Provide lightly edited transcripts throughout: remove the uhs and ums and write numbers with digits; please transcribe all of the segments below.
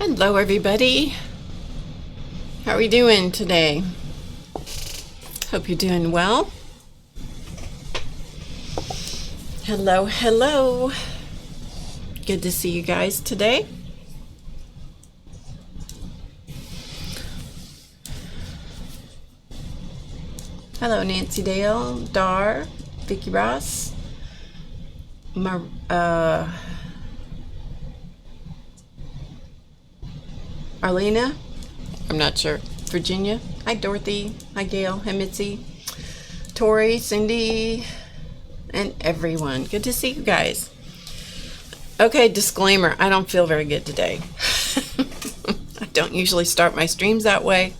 Hello everybody. How are we doing today? Hope you're doing well. Hello, hello. Good to see you guys today. Hello, Nancy Dale, Dar, Vicky Ross, Arlena, I'm not sure, Virginia, hi Dorothy, hi Gail, hi Mitzi, Tori, Cindy, and everyone. Good to see you guys. Okay, disclaimer, I don't feel very good today. I don't usually start my streams that way,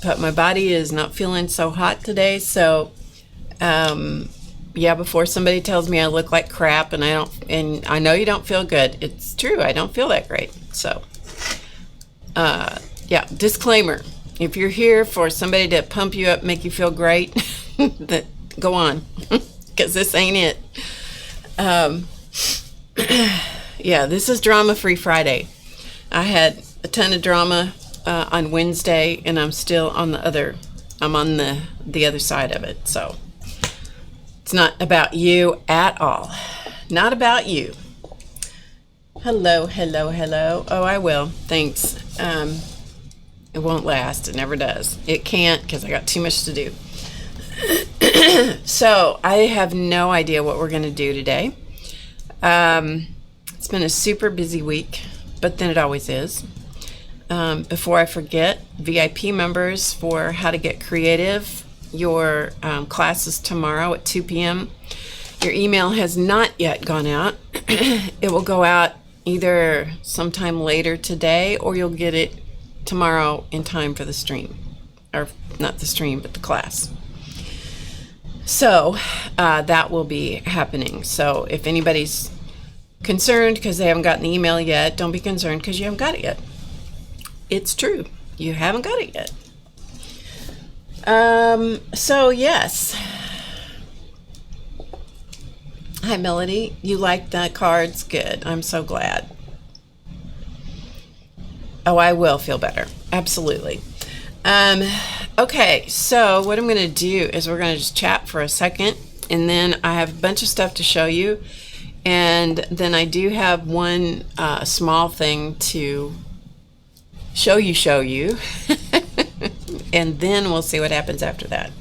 but my body is not feeling so hot today, so yeah, before somebody tells me I look like crap and I know you don't feel good, it's true, I don't feel that great. So yeah, disclaimer, if you're here for somebody to pump you up, make you feel great, that go on, because this ain't it. Yeah, this is Drama Free Friday. I had a ton of drama on Wednesday, and I'm still on the other side of it, so it's not about you at all. Not about you. Hello, hello, hello. Oh, I will. Thanks. It won't last. It never does. It can't because I got too much to do. So I have no idea what we're going to do today. It's been a super busy week, but then it always is. Before I forget, VIP members for How to Get Creative, your class is tomorrow at 2 p.m. Your email has not yet gone out. It will go out either sometime later today, or you'll get it tomorrow in time for the stream. Or not the stream, but the class. So that will be happening. So if anybody's concerned because they haven't gotten the email yet, don't be concerned because you haven't got it yet. It's true. You haven't got it yet. So yes. Hi, Melody. You like the cards? Good. I'm so glad. Oh, I will feel better. Absolutely. Okay, so what I'm going to do is we're going to just chat for a second, and then I have a bunch of stuff to show you, and then I do have one small thing to show you, and then we'll see what happens after that.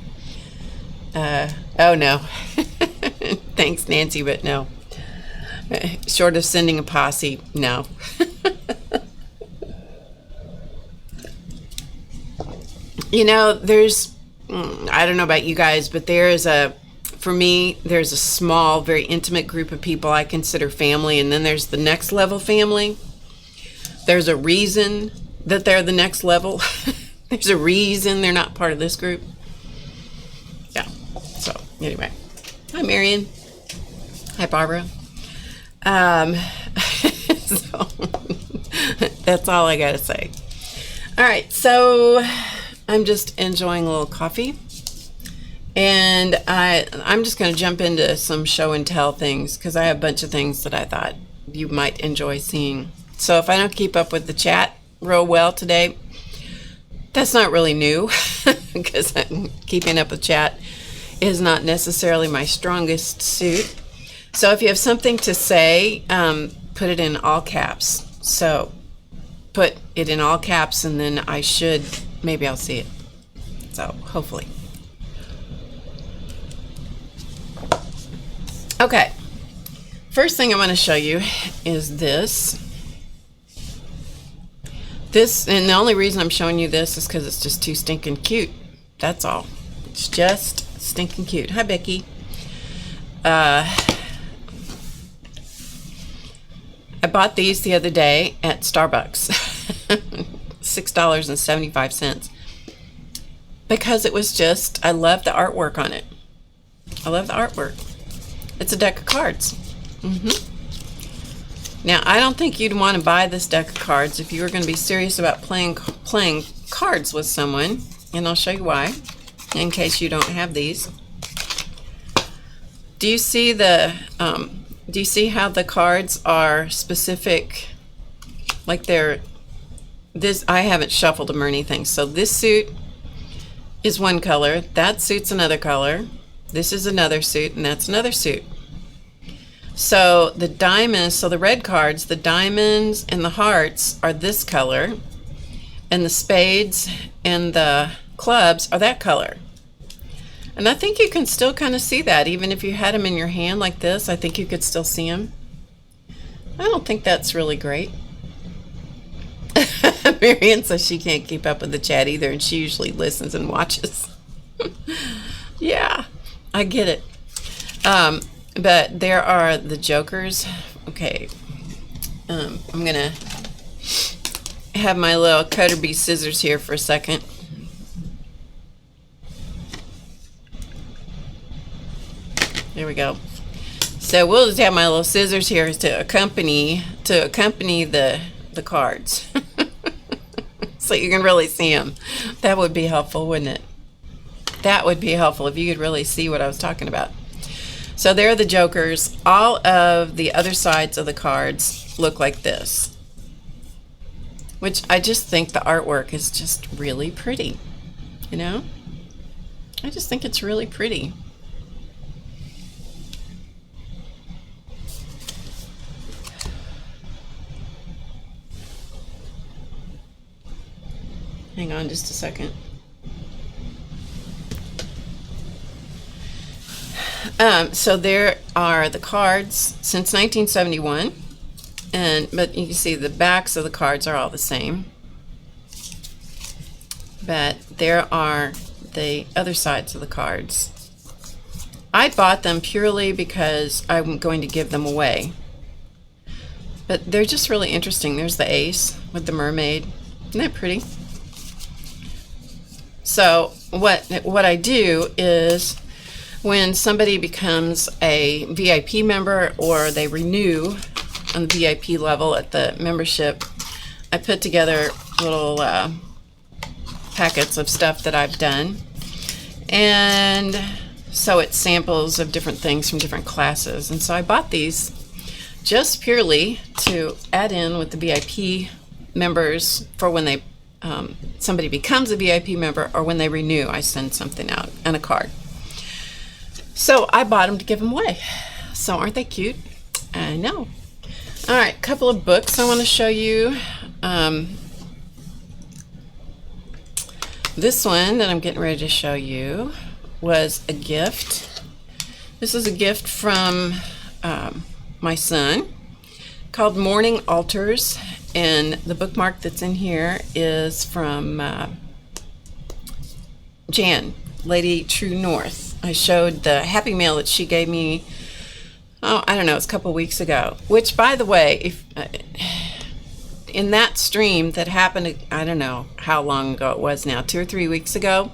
Oh, no. Thanks, Nancy, but no. Short of sending a posse, no. You know, there's, I don't know about you guys, but for me, there's a small, very intimate group of people I consider family, and then there's the next level family. There's a reason that they're the next level. There's a reason they're not part of this group. Yeah, so anyway. Hi, Marion. Hi, Barbara. So that's all I gotta say. All right, so I'm just enjoying a little coffee, and I'm just going to jump into some show and tell things because I have a bunch of things that I thought you might enjoy seeing. So if I don't keep up with the chat real well today, that's not really new because keeping up with chat is not necessarily my strongest suit. So if you have something to say, put it in all caps. So put it in all caps, and then maybe I'll see it. So hopefully. Okay. First thing I want to show you is this. And the only reason I'm showing you this is because it's just too stinking cute. That's all. It's just stinking cute. Hi, Becky. I bought these the other day at Starbucks. $6.75. Because it was just, I love the artwork on it. I love the artwork. It's a deck of cards. Now, I don't think you'd want to buy this deck of cards if you were going to be serious about playing cards with someone, and I'll show you why, in case you don't have these. Do you see how the cards are specific, like they're this, I haven't shuffled them or anything. So this suit is one color, that suit's another color, this is another suit, and that's another suit. So the diamonds, so the red cards, the diamonds and the hearts are this color, and the spades and the clubs are that color. And I think you can still kind of see that, even if you had them in your hand like this, I think you could still see them. I don't think that's really great. Marianne says she can't keep up with the chat either, and she usually listens and watches. Yeah, I get it. But there are the jokers. Okay, I'm gonna have my little cutter bee scissors here for a second. There we go. So we'll just have my little scissors here to accompany the cards. So you can really see them. That would be helpful, wouldn't it? That would be helpful if you could really see what I was talking about. So there are the jokers. All of the other sides of the cards look like this, which I just think the artwork is just really pretty. You know? I just think it's really pretty. Hang on just a second. So there are the cards since 1971, but you can see the backs of the cards are all the same. But there are the other sides of the cards. I bought them purely because I'm going to give them away. But they're just really interesting. There's the ace with the mermaid. Isn't that pretty? So what I do is, when somebody becomes a VIP member or they renew on the VIP level at the membership, I put together little packets of stuff that I've done. And so it's samples of different things from different classes. And so I bought these just purely to add in with the VIP members for when they somebody becomes a VIP member, or when they renew, I send something out and a card. So I bought them to give them away. So aren't they cute? I know. All right, a couple of books I want to show you. This one that I'm getting ready to show you was a gift. This is a gift from my son, called Morning Altars, and the bookmark that's in here is from Jan, Lady True North. I showed the Happy Mail that she gave me, oh, I don't know, it's a couple weeks ago, which, by the way, if in that stream that happened, I don't know how long ago it was now, 2 or 3 weeks ago,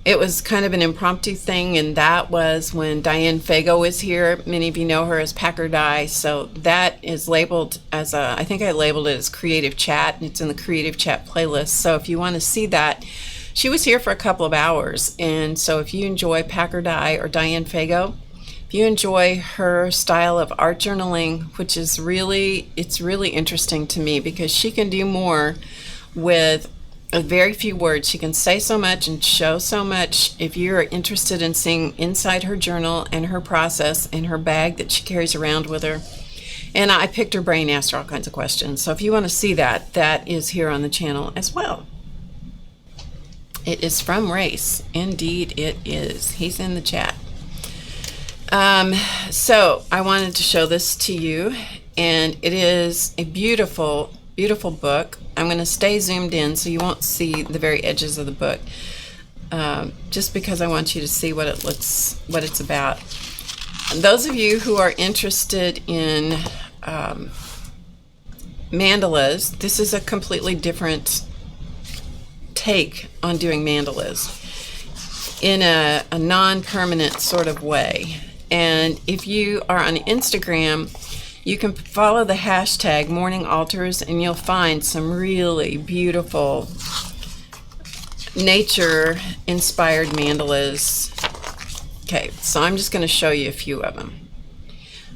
it was kind of an impromptu thing, and that was when Diane Fago was here. Many of you know her as Packer Die, so that is labeled as I think I labeled it as Creative Chat, and it's in the Creative Chat playlist. So if you want to see that, she was here for a couple of hours, and so if you enjoy Packer Die or Diane Fago, if you enjoy her style of art journaling, which is it's really interesting to me, because she can do more with a very few words. She can say so much and show so much. If you're interested in seeing inside her journal and her process and her bag that she carries around with her, and I picked her brain, asked her all kinds of questions. So if you want to see that, that is here on the channel as well. It is from Race. Indeed it is. He's in the chat. So I wanted to show this to you, and it is a beautiful, beautiful book. I'm going to stay zoomed in so you won't see the very edges of the book, just because I want you to see what it's about. And those of you who are interested in mandalas, this is a completely different take on doing mandalas in a non-permanent sort of way. And if you are on Instagram, you can follow the hashtag Morning Altars, and you'll find some really beautiful nature-inspired mandalas. Okay, so I'm just going to show you a few of them.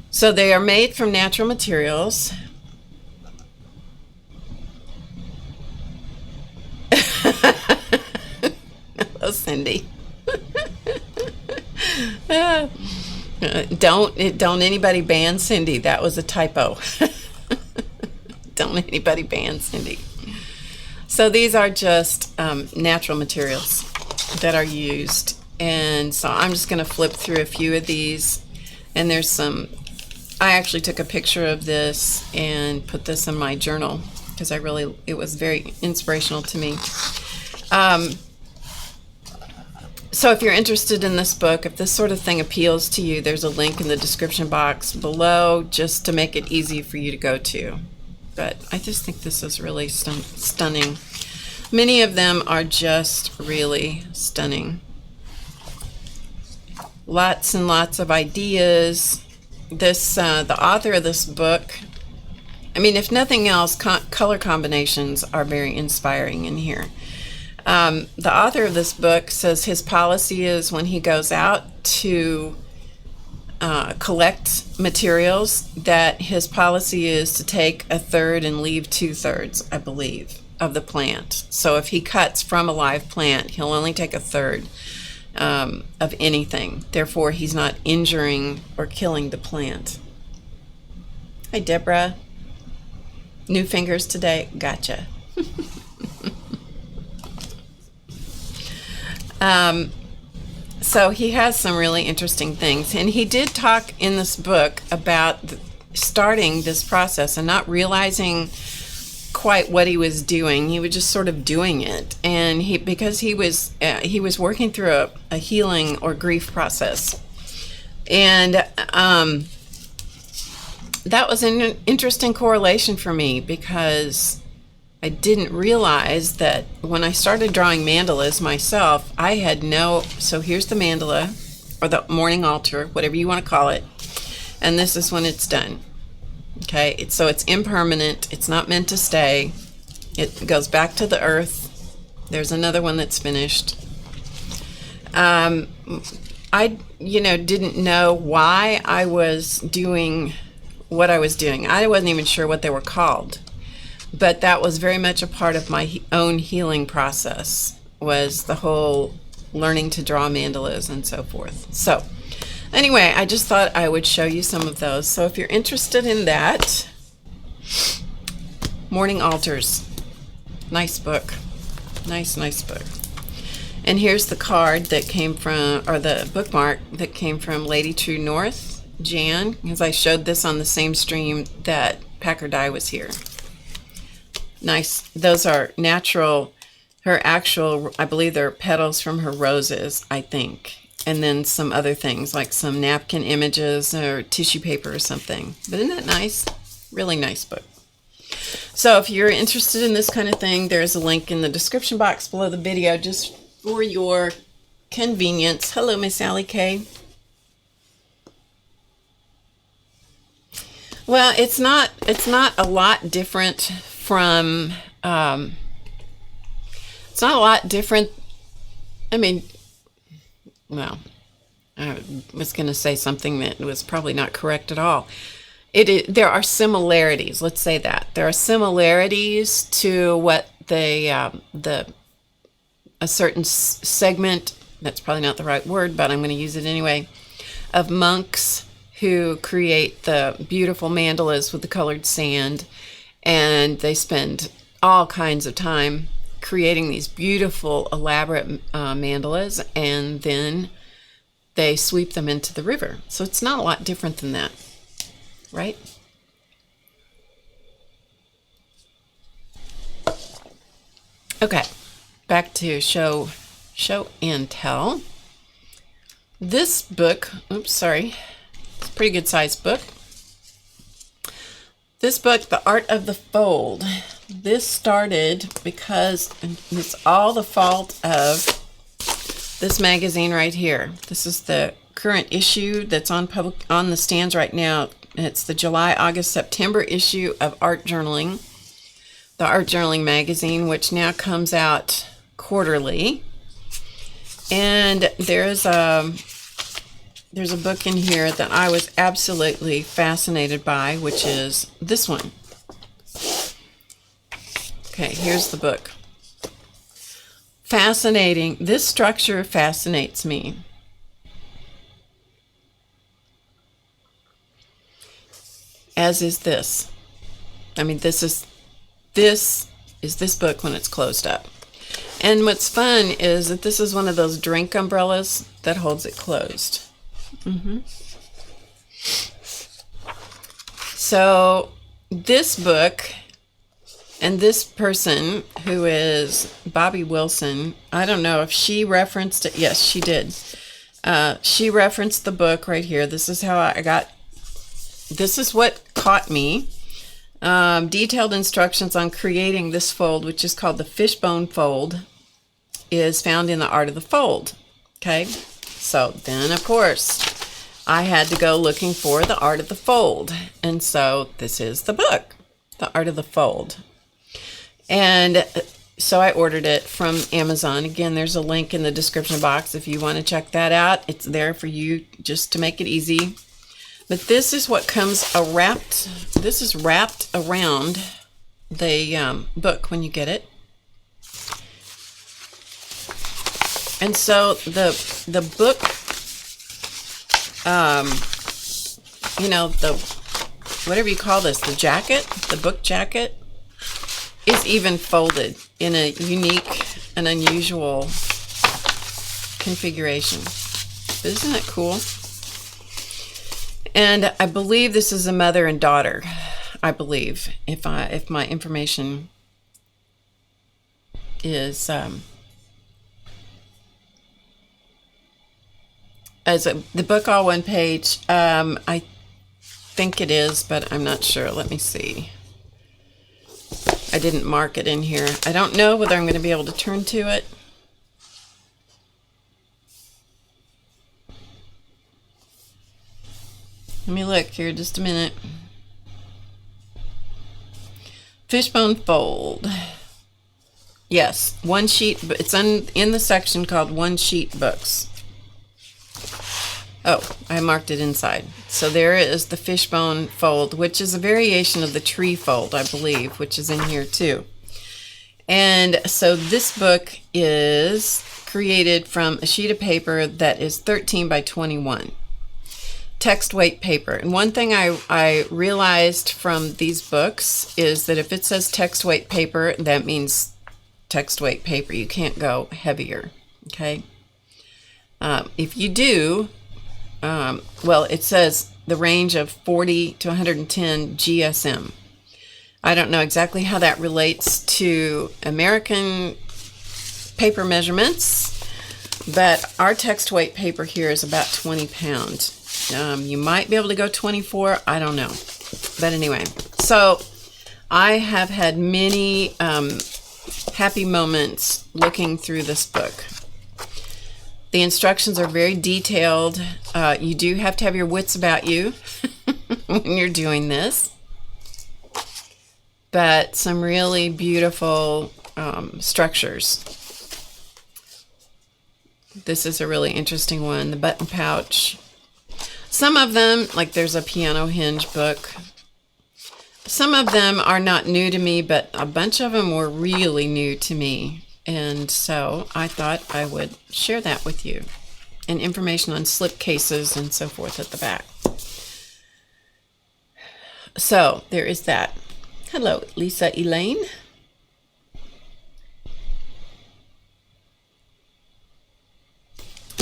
So they are made from natural materials. Cindy. Don't anybody ban Cindy. That was a typo. Don't anybody ban Cindy. So these are just natural materials that are used. And so I'm just going to flip through a few of these. And there's some, I actually took a picture of this and put this in my journal because it was very inspirational to me. So if you're interested in this book, if this sort of thing appeals to you, there's a link in the description box below just to make it easy for you to go to. But I just think this is really stunning. Many of them are just really stunning. Lots and lots of ideas. The author of this book, I mean, if nothing else, color combinations are very inspiring in here. The author of this book says his policy is when he goes out to collect materials, that his policy is to take a third and leave 2/3, I believe, of the plant. So if he cuts from a live plant, he'll only take a third of anything. Therefore, he's not injuring or killing the plant. Hi, Deborah. New fingers today. Gotcha. So he has some really interesting things, and he did talk in this book about starting this process and not realizing quite what he was doing. He was just sort of doing it, and because he was working through a healing or grief process, and that was an interesting correlation for me because I didn't realize that when I started drawing mandalas myself, I had so here's the mandala, or the morning altar, whatever you want to call it, and this is when it's done. Okay, so it's impermanent, it's not meant to stay, it goes back to the earth. There's another one that's finished. I didn't know why I was doing what I was doing. I wasn't even sure what they were called. But that was very much a part of my own healing process, was the whole learning to draw mandalas and so forth. So anyway, I just thought I would show you some of those. So if you're interested in that, Morning Altars, nice book, nice book. And here's the card that came from, or the bookmark that came from Lady True North, Jan, because I showed this on the same stream that Packer Dye was here. Nice. Those are natural, her actual, I believe they're petals from her roses, I think. And then some other things, like some napkin images or tissue paper or something. But isn't that nice? Really nice book. So if you're interested in this kind of thing, there's a link in the description box below the video just for your convenience. Hello, Miss Sally K. Well, it's not a lot different from, it's not a lot different. I mean, well, I was going to say something that was probably not correct at all. There are similarities. Let's say that there are similarities to what a certain segment. That's probably not the right word, but I'm going to use it anyway. Of monks who create the beautiful mandalas with the colored sand, and they spend all kinds of time creating these beautiful, elaborate mandalas, and then they sweep them into the river. So it's not a lot different than that, right? Okay, back to show and tell. This book, oops, sorry, it's a pretty good sized book. This book, The Art of the Fold, this started because it's all the fault of this magazine right here. This is the current issue that's on the stands right now. It's the July, August, September issue of Art Journaling, the Art Journaling magazine, which now comes out quarterly. And there's a book in here that I was absolutely fascinated by, which is this one. Okay, here's the book. fascinating. This structure fascinates me. As is this. I mean, this is this book when it's closed up. And what's fun is that this is one of those drink umbrellas that holds it closed. So this book and this person, who is Bobby Wilson, I don't know if she referenced it. Yes, she did. She referenced the book right here. This is how I got, this is what caught me. Detailed instructions on creating this fold, which is called the fishbone fold, is found in The Art of the Fold. Okay, so then of course I had to go looking for The Art of the Fold, and so this is the book, The Art of the Fold. And so I ordered it from Amazon. Again, there's a link in the description box if you want to check that out. It's there for you just to make it easy. But this is what comes wrapped. This is wrapped around the book when you get it. And so the book, you know, the whatever you call this, the jacket, the book jacket, is even folded in a unique and unusual configuration. Isn't it cool? And I believe this is a mother and daughter. I believe, if my information is the book all one page. I think it is, but I'm not sure. Let me see. I didn't mark it in here. I don't know whether I'm going to be able to turn to it. Let me look here just a minute. Fishbone fold. Yes, one sheet. It's in the section called One Sheet Books. Oh, I marked it inside. So there is the fishbone fold, which is a variation of the tree fold, I believe, which is in here too. And so this book is created from a sheet of paper that is 13 by 21. Text weight paper. And one thing I realized from these books is that if it says text weight paper, that means text weight paper. You can't go heavier. Okay. If you do, well, it says the range of 40 to 110 GSM. I don't know exactly how that relates to American paper measurements, but our text weight paper here is about 20 pounds. You might be able to go 24, I don't know. But anyway, so I have had many happy moments looking through this book. The instructions are very detailed. You do have to have your wits about you when you're doing this. But some really beautiful structures. This is a really interesting one, the button pouch. Some of them, like there's a piano hinge book. Some of them are not new to me, but a bunch of them were really new to me. And so I thought I would share that with you. And information on slip cases and so forth at the back. So there is that. Hello, Lisa Elaine.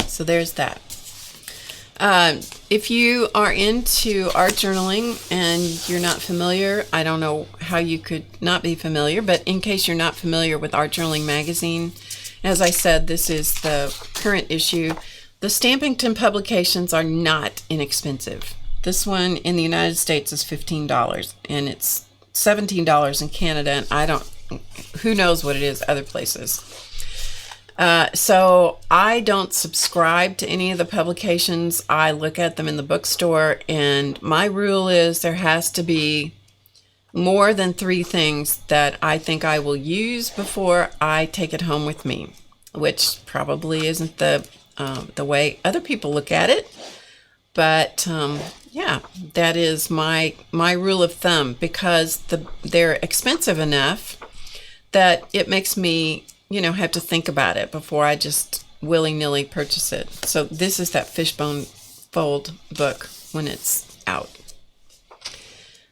So there's that. If you are into art journaling and you're not familiar, I don't know how you could not be familiar, but in case you're not familiar with Art Journaling Magazine, as I said, this is the current issue. The Stampington publications are not inexpensive. This one in the United States is $15, and it's $17 in Canada, and who knows what it is other places. So I don't subscribe to any of the publications. I look at them in the bookstore, and my rule is there has to be more than 3 things that I think I will use before I take it home with me, which probably isn't the way other people look at it. But yeah, that is my rule of thumb, because they're expensive enough that it makes me have to think about it before I just willy-nilly purchase it. So this is that Fishbone Fold book when it's out.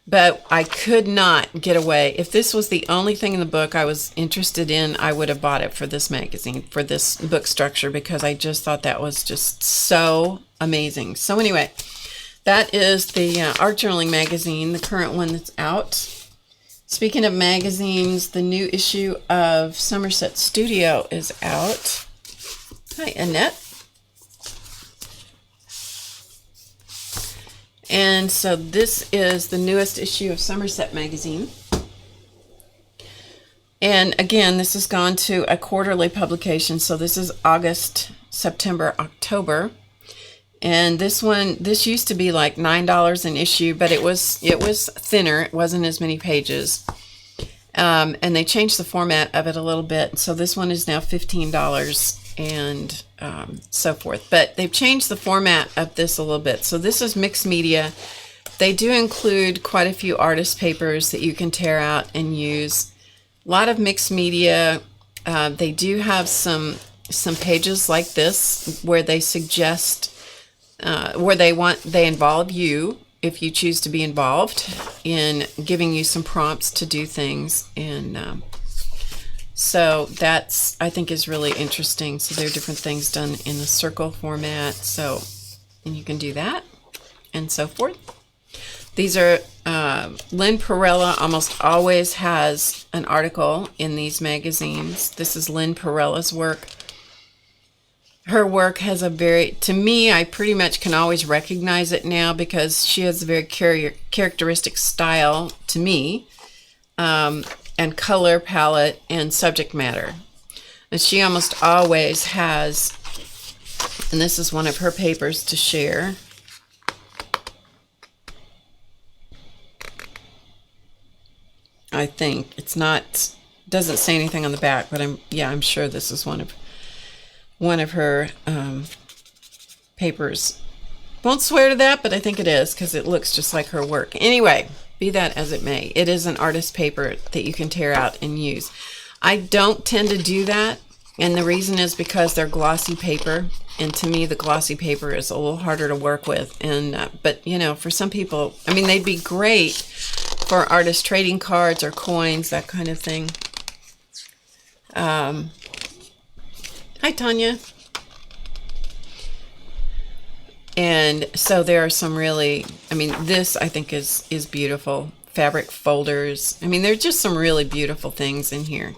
But I could not get away. If this was the only thing in the book I was interested in, I would have bought it for this magazine, for this book structure, because I just thought that was just so amazing. So anyway, that is the Art Journaling magazine, the current one that's out. Speaking of magazines, the new issue of Somerset Studio is out. Hi, Annette. And so this is the newest issue of Somerset magazine. And again, this has gone to a quarterly publication. So this is August, September, October. And this used to be like $9 an issue, but it was thinner. It wasn't as many pages. And they changed the format of it a little bit. So this one is now $15 and so forth. But they've changed the format of this a little bit. So this is mixed media. They do include quite a few artist papers that you can tear out and use. A lot of mixed media. They do have some pages like this where they suggest, where they involve you, if you choose to be involved, in giving you some prompts to do things. And so that's, I think, is really interesting. So there are different things done in the circle format. So, and you can do that and so forth. These are, Lynn Perella almost always has an article in these magazines. This is Lynn Perella's work. Her work has a very, to me, I pretty much can always recognize it now because she has a very characteristic style to me, and color palette and subject matter. And she almost always has, and this is one of her papers to share. I think it's not, doesn't say anything on the back, but I'm sure this is one of her papers. Won't swear to that, but I think it is because it looks just like her work. Anyway, be that as it may, it is an artist paper that you can tear out and use. I don't tend to do that, and the reason is because they're glossy paper, and to me the glossy paper is a little harder to work with. And but for some people, I mean, they'd be great for artist trading cards or coins, that kind of thing. Hi, Tanya. And so there are some really, I mean, this I think is beautiful. Fabric folders. I mean, there's just some really beautiful things in here.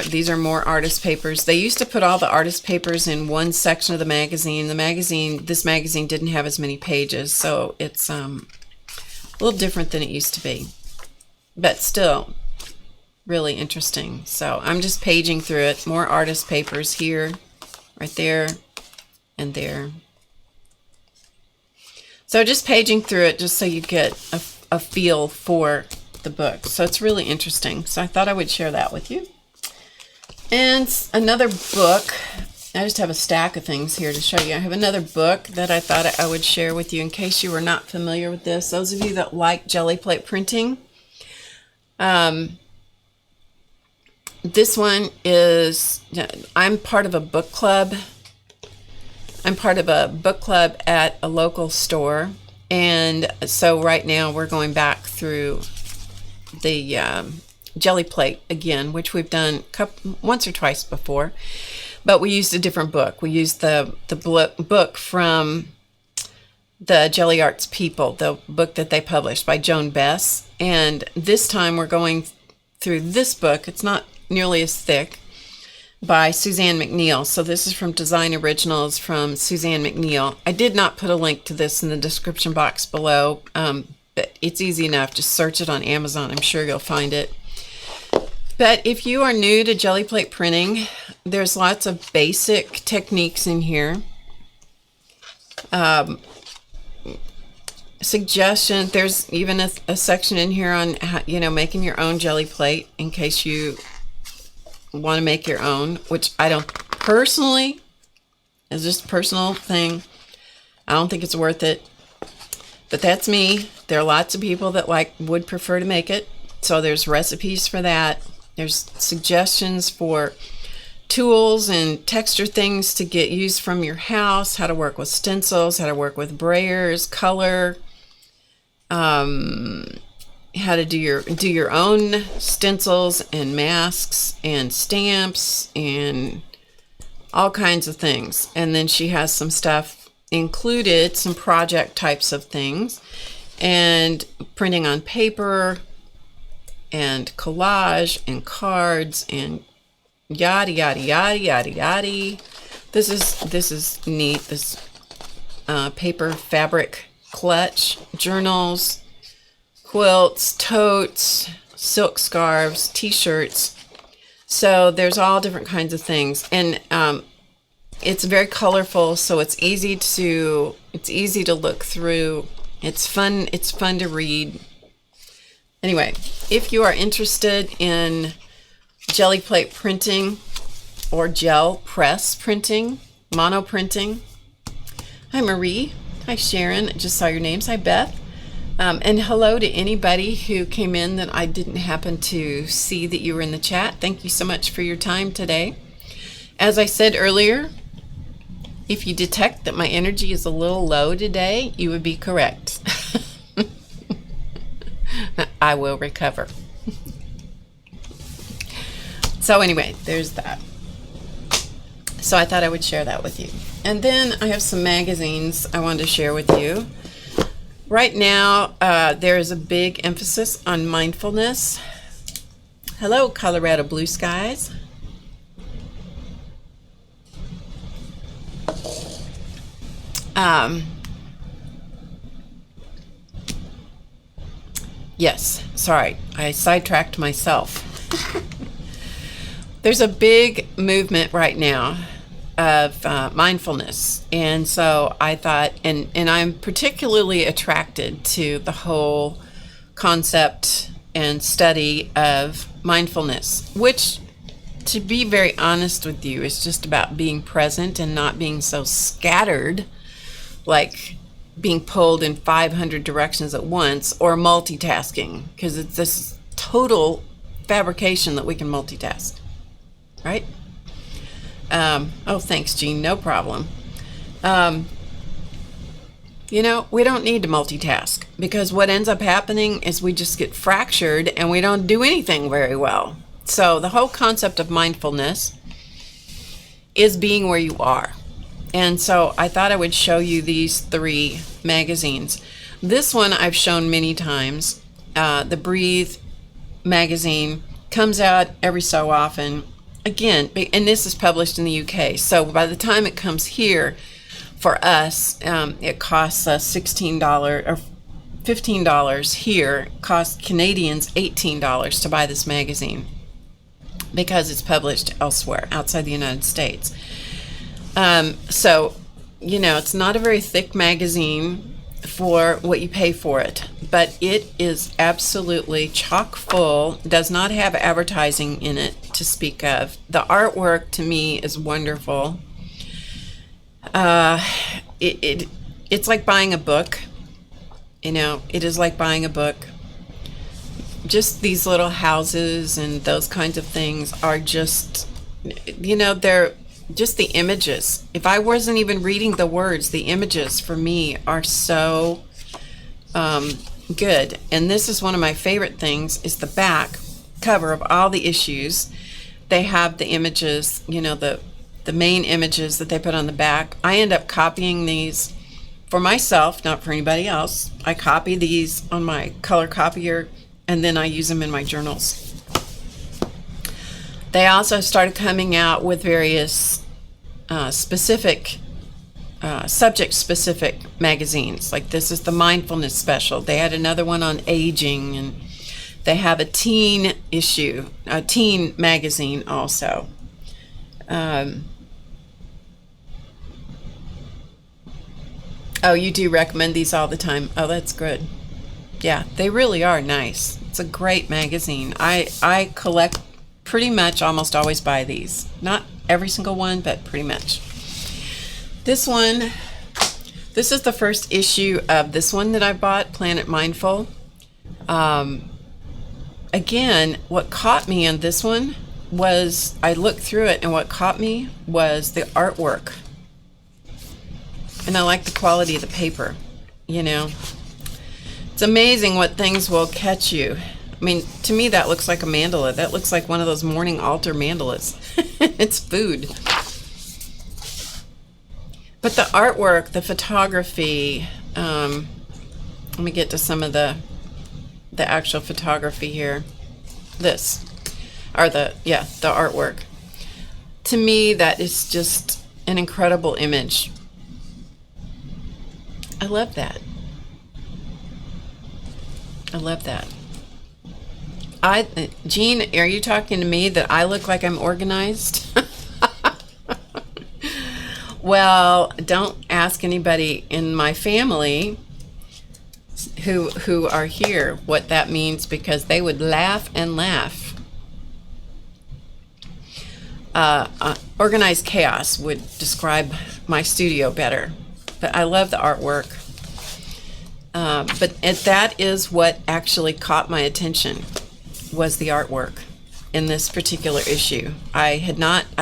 These are more artist papers. They used to put all the artist papers in one section of the magazine. This magazine didn't have as many pages, so it's a little different than it used to be. But still, really interesting. So I'm just paging through it. More artist papers here, right there, and there. So just paging through it just so you get a feel for the book. So it's really interesting. So I thought I would share that with you. And another book. I just have a stack of things here to show you. I have another book that I thought I would share with you in case you were not familiar with this. Those of you that like jelly plate printing. This one is, I'm part of a book club. I'm part of a book club at a local store. And so right now we're going back through the jelly plate again, which we've done once or twice before. But we used a different book. We used the book from the Jelly Arts People, the book that they published by Joan Bess. And this time we're going through this book. It's not nearly as thick, by Suzanne McNeil. So this is from Design Originals from Suzanne McNeil. I did not put a link to this in the description box below, but it's easy enough. Just search it on Amazon. I'm sure you'll find it. But if you are new to jelly plate printing, there's lots of basic techniques in here. Suggestion, there's even a section in here on how, making your own jelly plate in case you want to make your own, which I don't personally, it's just a personal thing. I don't think it's worth it, but that's me. There are lots of people that would prefer to make it. So there's recipes for that. There's suggestions for tools and texture things to get used from your house, how to work with stencils, how to work with brayers, color, how to do your own stencils and masks and stamps and all kinds of things. And then she has some stuff included, some project types of things, and printing on paper and collage and cards and yada yada yada yada yada. This is neat. This paper fabric clutch, journals, quilts, totes, silk scarves, t-shirts. So there's all different kinds of things, and it's very colorful, so it's easy to look through. It's fun to read. Anyway, if you are interested in jelly plate printing or gel press printing, mono printing. Hi Marie. Hi Sharon. I just saw your names. Hi Beth. And hello to anybody who came in that I didn't happen to see that you were in the chat. Thank you so much for your time today. As I said earlier, if you detect that my energy is a little low today, you would be correct. I will recover. So anyway, there's that. So I thought I would share that with you. And then I have some magazines I wanted to share with you. Right now, there is a big emphasis on mindfulness. Hello, Colorado Blue Skies. Yes, sorry, I sidetracked myself. There's a big movement right now of mindfulness, and so I thought, and I'm particularly attracted to the whole concept and study of mindfulness, which, to be very honest with you, is just about being present and not being so scattered, like being pulled in 500 directions at once, or multitasking, because it's this total fabrication that we can multitask, right? Oh, thanks, Jean. No problem. You know, we don't need to multitask, because what ends up happening is we just get fractured and we don't do anything very well. So the whole concept of mindfulness is being where you are. And so I thought I would show you these 3 magazines. This one I've shown many times. The Breathe magazine comes out every so often. Again, and this is published in the UK. So by the time it comes here, for us, it costs us $16 or $15 here. It costs Canadians $18 to buy this magazine because it's published elsewhere, outside the United States. So, you know, it's not a very thick magazine for what you pay for it, but it is absolutely chock full. Does not have advertising in it to speak of. The artwork to me is wonderful. It's like buying a book. You know, it is like buying a book. Just these little houses and those kinds of things are just, you know, they're just the images. If I wasn't even reading the words, the images for me are so good. And this is one of my favorite things, is the back cover of all the issues. They have the images, you know, the main images that they put on the back. I end up copying these for myself, not for anybody else. I copy these on my color copier, and then I use them in my journals. They also started coming out with various subject-specific magazines. Like this is the mindfulness special. They had another one on aging, and they have a teen issue, a teen magazine also. Oh, you do recommend these all the time. Oh, that's good. Yeah, they really are nice. It's a great magazine. I collect, pretty much almost always buy these. Not every single one, but pretty much. This one, this is the first issue of this one that I bought, Planet Mindful. again, what caught me on this one was, I looked through it, and what caught me was the artwork. And I like the quality of the paper, you know. It's amazing what things will catch you. I mean, to me, that looks like a mandala. That looks like one of those morning altar mandalas. It's food. But the artwork, the photography, let me get to some of the actual photography here. The artwork. To me, that is just an incredible image. I love that. I love that. Jean, are you talking to me that I look like I'm organized? Well, don't ask anybody in my family who are here what that means, because they would laugh and laugh. Organized chaos would describe my studio better. But I love the artwork. But that is what actually caught my attention, was the artwork in this particular issue. I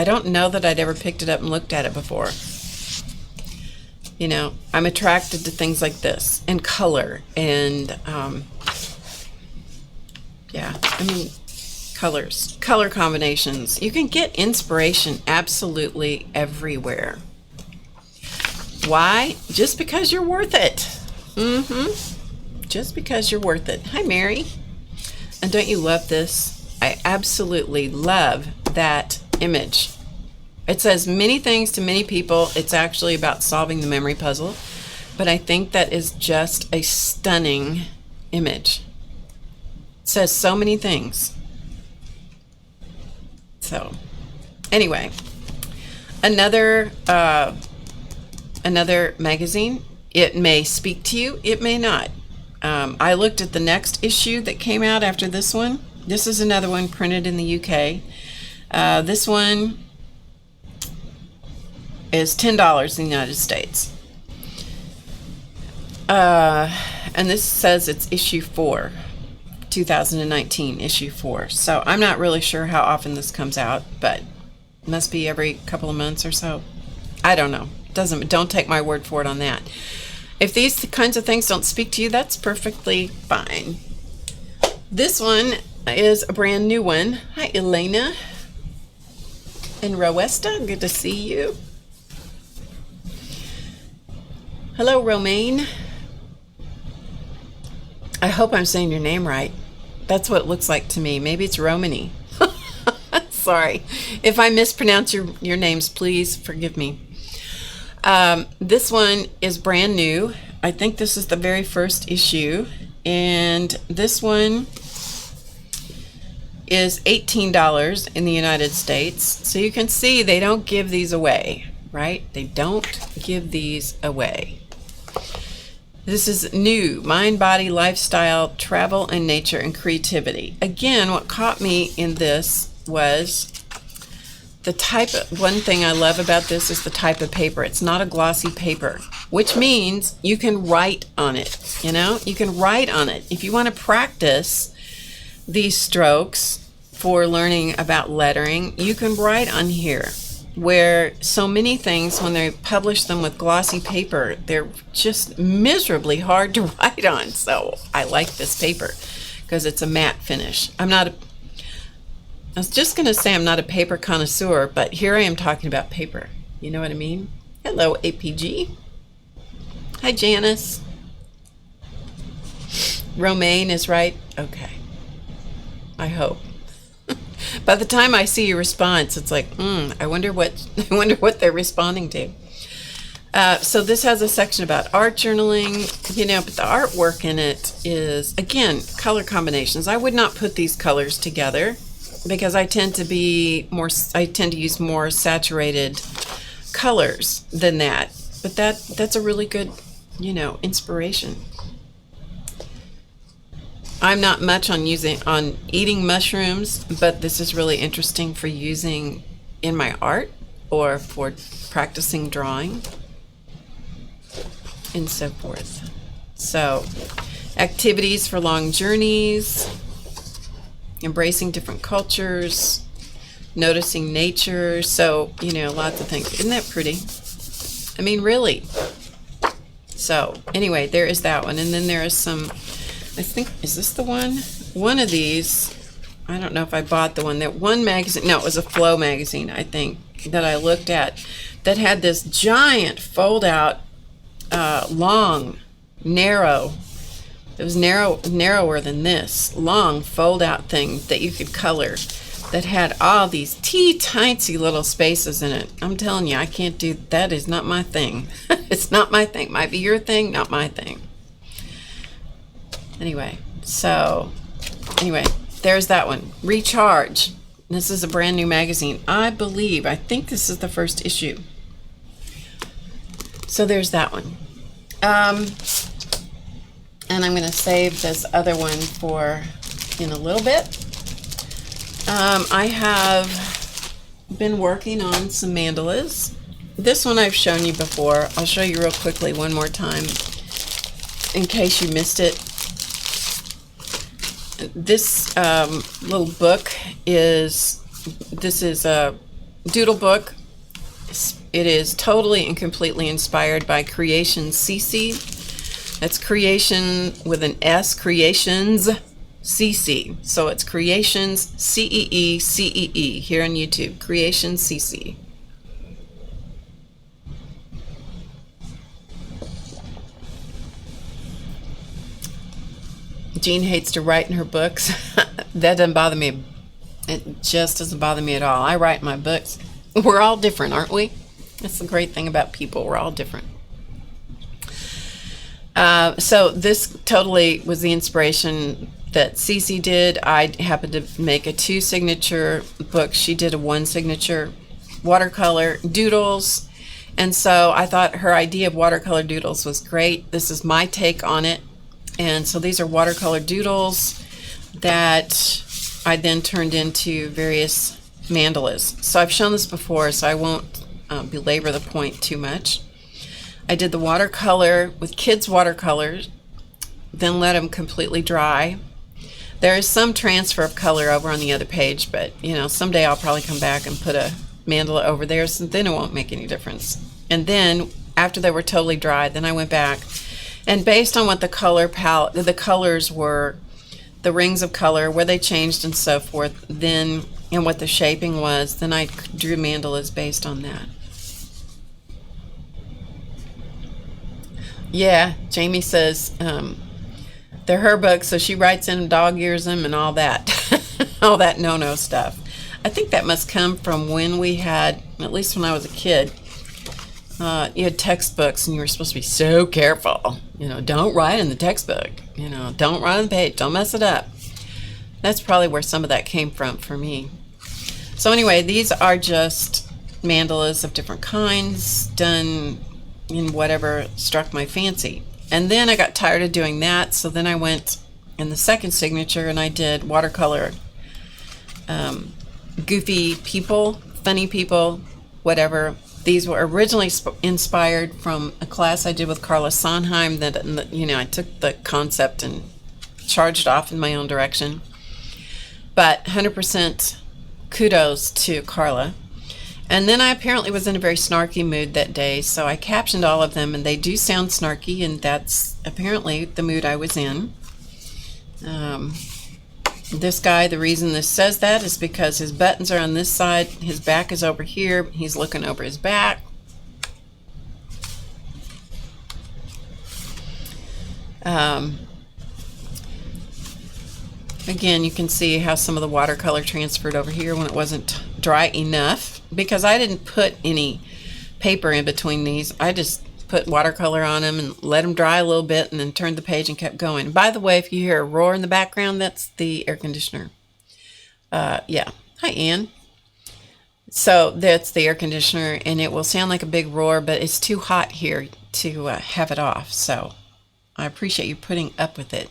don't know that I'd ever picked it up and looked at it before. You know, I'm attracted to things like this, and color, and colors, color combinations. You can get inspiration absolutely everywhere. Why? Just because you're worth it. Just because you're worth it. Hi, Mary. And don't you love this? I absolutely love that image. It says many things to many people. It's actually about solving the memory puzzle. But I think that is just a stunning image. It says so many things. So, anyway, another magazine. It may speak to you, it may not. I looked at the next issue that came out after this one. This is another one printed in the UK. This one is $10 in the United States. And this says it's issue 4, 2019, issue 4. So I'm not really sure how often this comes out, but it must be every couple of months or so. I don't know. Don't take my word for it on that. If these kinds of things don't speak to you, that's perfectly fine. This one is a brand new one. Hi, Elena in Roesta. Good to see you. Hello, Romaine. I hope I'm saying your name right. That's what it looks like to me. Maybe it's Romany. Sorry. If I mispronounce your names, please forgive me. This one is brand new. I think this is the very first issue. And this one is $18 in the United States. So you can see they don't give these away, right? They don't give these away. This is new, mind, body, lifestyle, travel, and nature, and creativity. Again, what caught me in this was the type of, one thing I love about this is the type of paper. It's not a glossy paper, which means you can write on it, you know? You can write on it. If you want to practice these strokes for learning about lettering, you can write on here. Where so many things, when they publish them with glossy paper, they're just miserably hard to write on. So I like this paper because it's a matte finish. I was just going to say I'm not a paper connoisseur, but here I am talking about paper. You know what I mean? Hello, APG. Hi, Janice. Romaine is right? Okay. I hope. By the time I see your response, it's like, I wonder what they're responding to. So this has a section about art journaling, you know, but the artwork in it is, again, color combinations. I would not put these colors together because I tend to use more saturated colors than that. But that's a really good, you know, inspiration. I'm not much on eating mushrooms, but this is really interesting for using in my art or for practicing drawing and so forth. So, activities for long journeys. embracing different cultures, noticing nature. So, you know, lots of things. Isn't that pretty? I mean, really. So, anyway, there is that one. And then there is some, I think, is this the one? One of these, I don't know if I bought the one. That one magazine, no, it was a Flow magazine, I think, that I looked at, that had this giant fold-out, long, narrow, it was narrower than this, long fold-out thing that you could color, that had all these teensy little spaces in it. I'm telling you, I can't do that. Is not my thing. It's not my thing. Might be your thing, not my thing. Anyway, so anyway, there's that one. Recharge. This is a brand new magazine. I think this is the first issue. So there's that one. And I'm going to save this other one for in a little bit. I have been working on some mandalas. This one I've shown you before. I'll show you real quickly one more time in case you missed it. This little book is a doodle book. It is totally and completely inspired by Creations CC. That's creation with an S, Creations CC. So it's Creations CEE here on YouTube. Creations CC. Jean hates to write in her books. That doesn't bother me. It just doesn't bother me at all. I write my books. We're all different, aren't we? That's the great thing about people. We're all different. So this totally was the inspiration that Cece did. I happened to make a 2 signature book. She did a 1 signature watercolor doodles. And so I thought her idea of watercolor doodles was great. This is my take on it. And so these are watercolor doodles that I then turned into various mandalas. So I've shown this before, so I won't belabor the point too much. I did the watercolor with kids' watercolors, then let them completely dry. There is some transfer of color over on the other page, but you know, someday I'll probably come back and put a mandala over there, so then it won't make any difference. And then after they were totally dry, then I went back, and based on what the color palette, the colors were, the rings of color, where they changed and so forth, then, and what the shaping was, then I drew mandalas based on that. Yeah, Jamie says they're her books, so she writes in them, dog ears them, and all that, all that no-no stuff. I think that must come from when we had, at least when I was a kid, you had textbooks, and you were supposed to be so careful. You know, don't write in the textbook. You know, don't write on the page. Don't mess it up. That's probably where some of that came from for me. So anyway, these are just mandalas of different kinds, done in whatever struck my fancy. And then I got tired of doing that, so then I went in the second signature and I did watercolor goofy people, funny people, whatever. These were originally inspired from a class I did with Carla Sondheim that, you know, I took the concept and charged off in my own direction. But 100% kudos to Carla. And then I apparently was in a very snarky mood that day, so I captioned all of them, and they do sound snarky, and that's apparently the mood I was in. This guy, the reason this says that is because his buttons are on this side, his back is over here, he's looking over his back. Again, you can see how some of the watercolor transferred over here when it wasn't dry enough, because I didn't put any paper in between these. I just put watercolor on them and let them dry a little bit, and then turned the page and kept going. By the way, if you hear a roar in the background, that's the air conditioner. Yeah. Hi, Ann. So that's the air conditioner, and it will sound like a big roar, but it's too hot here to have it off. So I appreciate you putting up with it.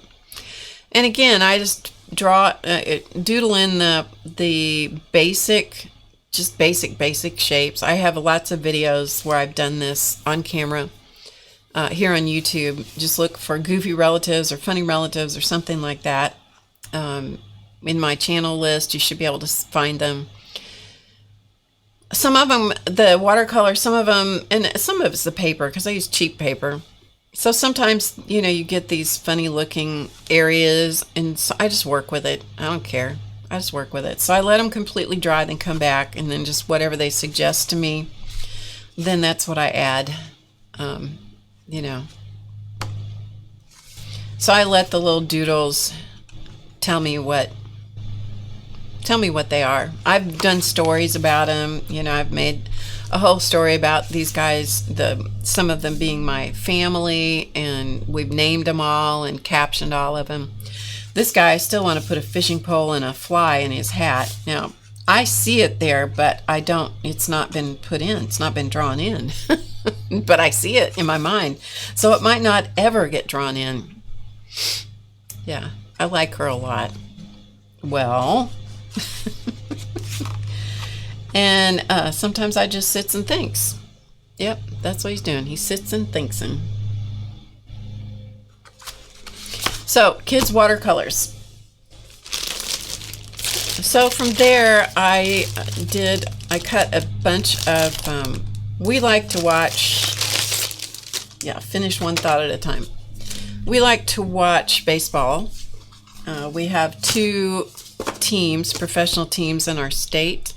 And again, I just doodle in the basic, just basic shapes. I have lots of videos where I've done this on camera here on YouTube. Just look for goofy relatives or funny relatives or something like that. in my channel list. You should be able to find them. Some of them, the watercolor, some of them, and some of it's the paper, because I use cheap paper. So sometimes, you know, you get these funny looking areas, and so I just work with it. I don't care. I just work with it. So I let them completely dry, then come back, and then just whatever they suggest to me, then that's what I add, you know. So I let the little doodles tell me what they are. I've done stories about them. You know, I've made a whole story about these guys, some of them being my family, and we've named them all and captioned all of them. This guy, I still want to put a fishing pole and a fly in his hat. Now, I see it there, but I don't, it's not been put in. It's not been drawn in. But I see it in my mind. So it might not ever get drawn in. Yeah, I like her a lot. Well, and sometimes I just sits and thinks. Yep, that's what he's doing. He sits and thinks. So, kids' watercolors. So from there, I cut a bunch of, we like to watch, finish one thought at a time. We like to watch baseball. We have 2 teams, professional teams in our state.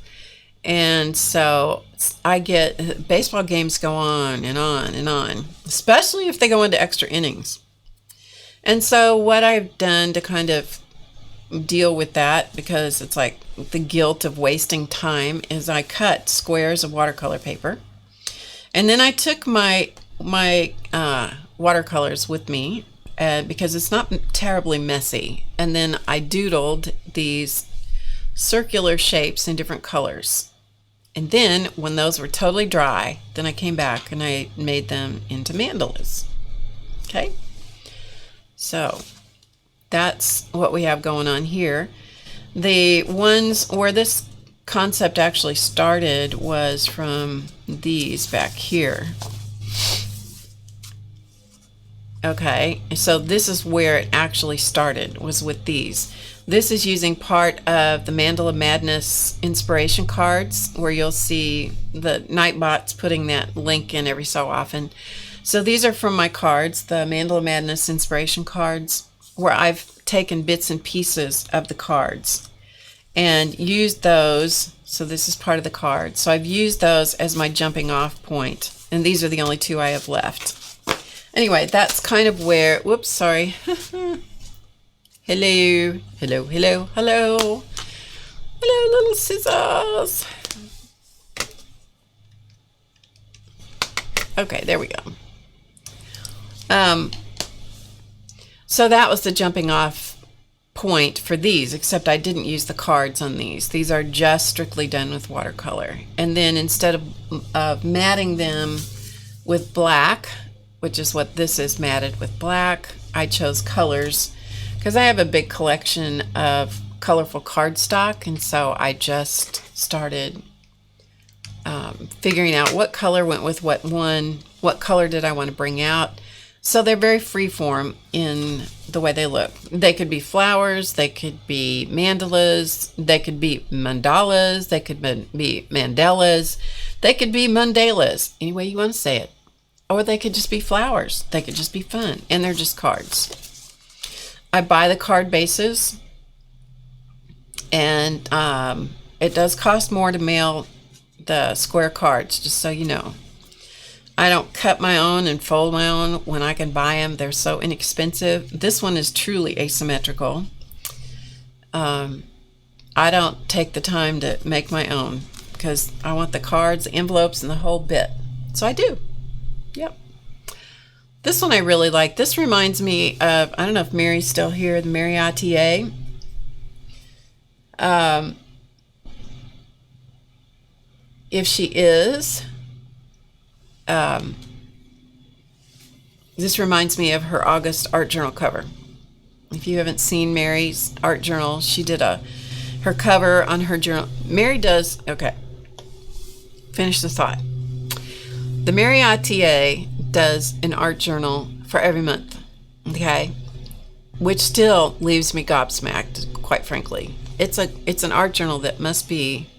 And so I get, baseball games go on and on and on, especially if they go into extra innings. And so what I've done to kind of deal with that, because it's like the guilt of wasting time, is I cut squares of watercolor paper. And then I took my watercolors with me, because it's not terribly messy. And then I doodled these circular shapes in different colors. And then when those were totally dry, then I came back and I made them into mandalas. Okay? So that's what we have going on here. The ones where this concept actually started was from these back here. Okay, so this is where it actually started, was with these. This is using part of the Mandala Madness inspiration cards, where you'll see the Nightbot's putting that link in every so often. So these are from my cards, the Mandala Madness inspiration cards, where I've taken bits and pieces of the cards and used those. So this is part of the card. So I've used those as my jumping off point. And these are the only 2 I have left. Anyway, that's kind of where, whoops, sorry. Hello, hello, hello, hello. Hello, little scissors. Okay, there we go. So that was the jumping off point for these, except I didn't use the cards on these. These are just strictly done with watercolor. And then instead of matting them with black, which is what this is, matted with black, I chose colors because I have a big collection of colorful cardstock, and so I just started figuring out what color went with what one, what color did I want to bring out. So they're very freeform in the way they look. They could be flowers, they could be mandalas, they could be mandalas, they could be mandalas, they could be mandalas, any way you want to say it. Or they could just be flowers. They could just be fun. And they're just cards. I buy the card bases. And it does cost more to mail the square cards, just so you know. I don't cut my own and fold my own when I can buy them. They're so inexpensive. This one is truly asymmetrical. I don't take the time to make my own because I want the cards, the envelopes, and the whole bit. So I do. Yep. This one I really like. This reminds me of, I don't know if Mary's still here, the Mary ITA. If she is, this reminds me of her August art journal cover. If you haven't seen Mary's art journal, she did her cover on her journal. Mary does, okay, finish the thought. The Mary ITA does an art journal for every month, okay, which still leaves me gobsmacked. Of quite frankly. It's an art journal that must be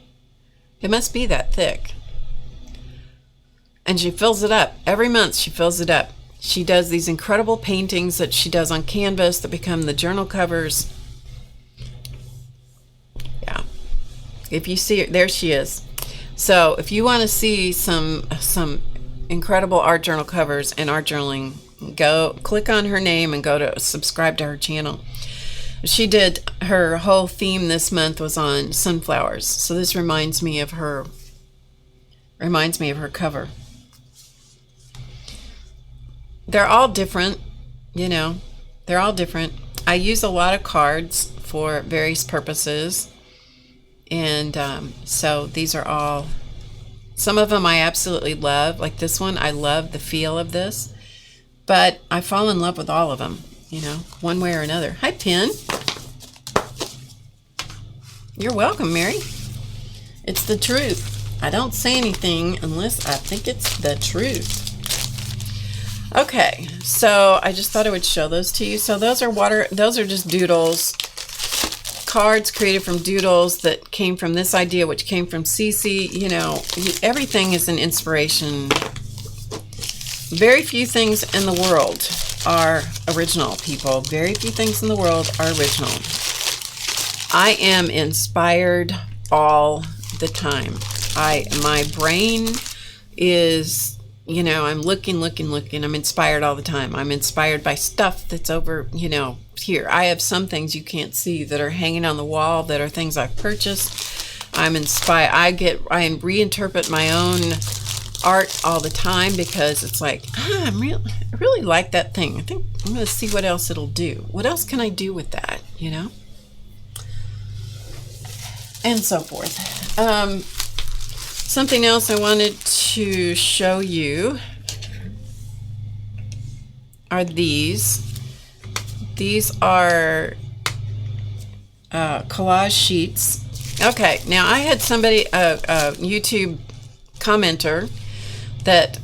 that thick. And she fills it up. Every month she fills it up. She does these incredible paintings that she does on canvas that become the journal covers. Yeah. If you see it, there she is. So if you want to see some incredible art journal covers and art journaling, go click on her name and go to subscribe to her channel. She did, her whole theme this month was on sunflowers. So this reminds me of her cover. They're all different, you know, they're all different. I use a lot of cards for various purposes. And so these are all, some of them I absolutely love. Like this one, I love the feel of this. But I fall in love with all of them, you know, one way or another. Hi, Pin. You're welcome, Mary. It's the truth. I don't say anything unless I think it's the truth. Okay, so I just thought I would show those to you. So those are just doodles. Cards created from doodles that came from this idea, which came from Cece. You know, everything is an inspiration. Very few things in the world are original, people. Very few things in the world are original. I am inspired all the time. My brain is, you know, I'm looking. I'm inspired all the time. I'm inspired by stuff that's over, you know, here. I have some things you can't see that are hanging on the wall that are things I've purchased. I'm inspired. I reinterpret my own art all the time because it's like, I really like that thing. I think I'm going to see what else it'll do. What else can I do with that, you know? And so forth. Something else I wanted to show you are these. These are collage sheets. Okay, now I had somebody, a YouTube commenter, that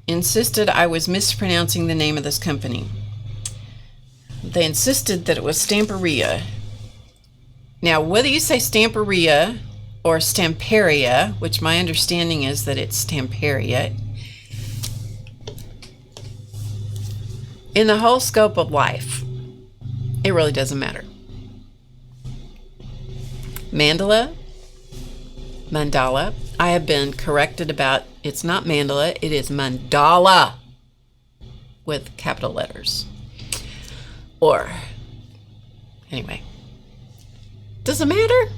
insisted I was mispronouncing the name of this company. They insisted that it was Stamperia. Now, whether you say Stamperia or Stamperia, which my understanding is that it's Stamperia, in the whole scope of life, it really doesn't matter. Mandala, Mandala, I have been corrected about, it's not Mandala, it is Mandala with capital letters. Or, anyway, does it matter?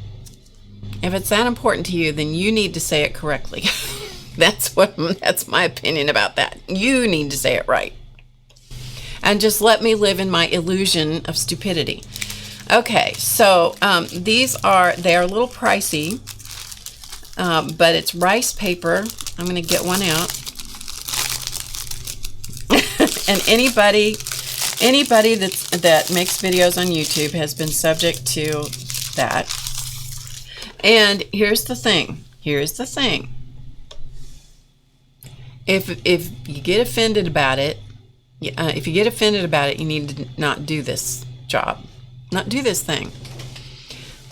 If it's that important to you, then you need to say it correctly. That's my opinion about that. You need to say it right. And just let me live in my illusion of stupidity. Okay, so they are a little pricey, but it's rice paper. I'm going to get one out. And anybody that makes videos on YouTube has been subject to that. And here's the thing. If you get offended about it, you need to not do this job. Not do this thing.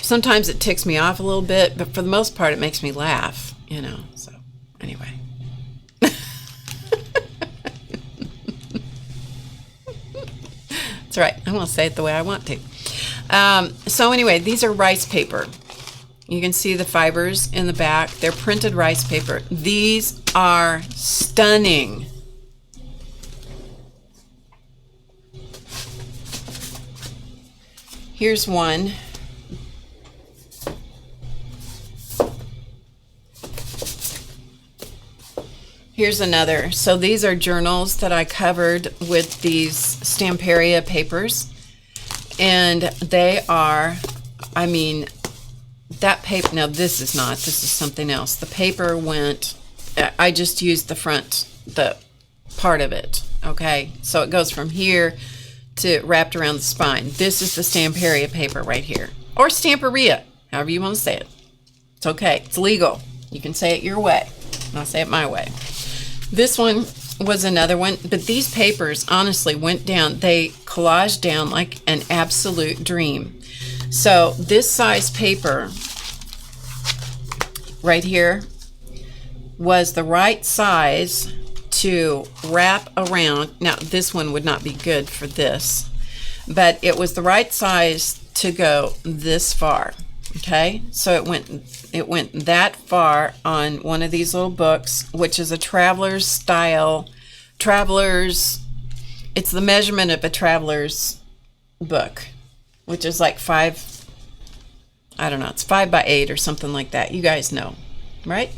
Sometimes it ticks me off a little bit, but for the most part, it makes me laugh, you know. So, anyway. That's right. I'm going to say it the way I want to. So, anyway, these are rice paper. You can see the fibers in the back. They're printed rice paper. These are stunning. Here's one. Here's another. So these are journals that I covered with these Stamperia papers. And they are, I mean, that paper, now this is something else. The paper went, I just used the front, the part of it, okay? So it goes from here to wrapped around the spine. This is the Stamperia paper right here. Or Stamperia, however you want to say it. It's okay. It's legal. You can say it your way. I'll say it my way. This one was another one, but these papers honestly went down. They collaged down like an absolute dream. So this size paper right here was the right size to wrap around. Now this one would not be good for this, but it was the right size to go this far. Okay, so it went that far on one of these little books, which is a traveler's style. It's the measurement of a traveler's book, which is like 5, I don't know, it's 5 by 8 or something like that. You guys know, right?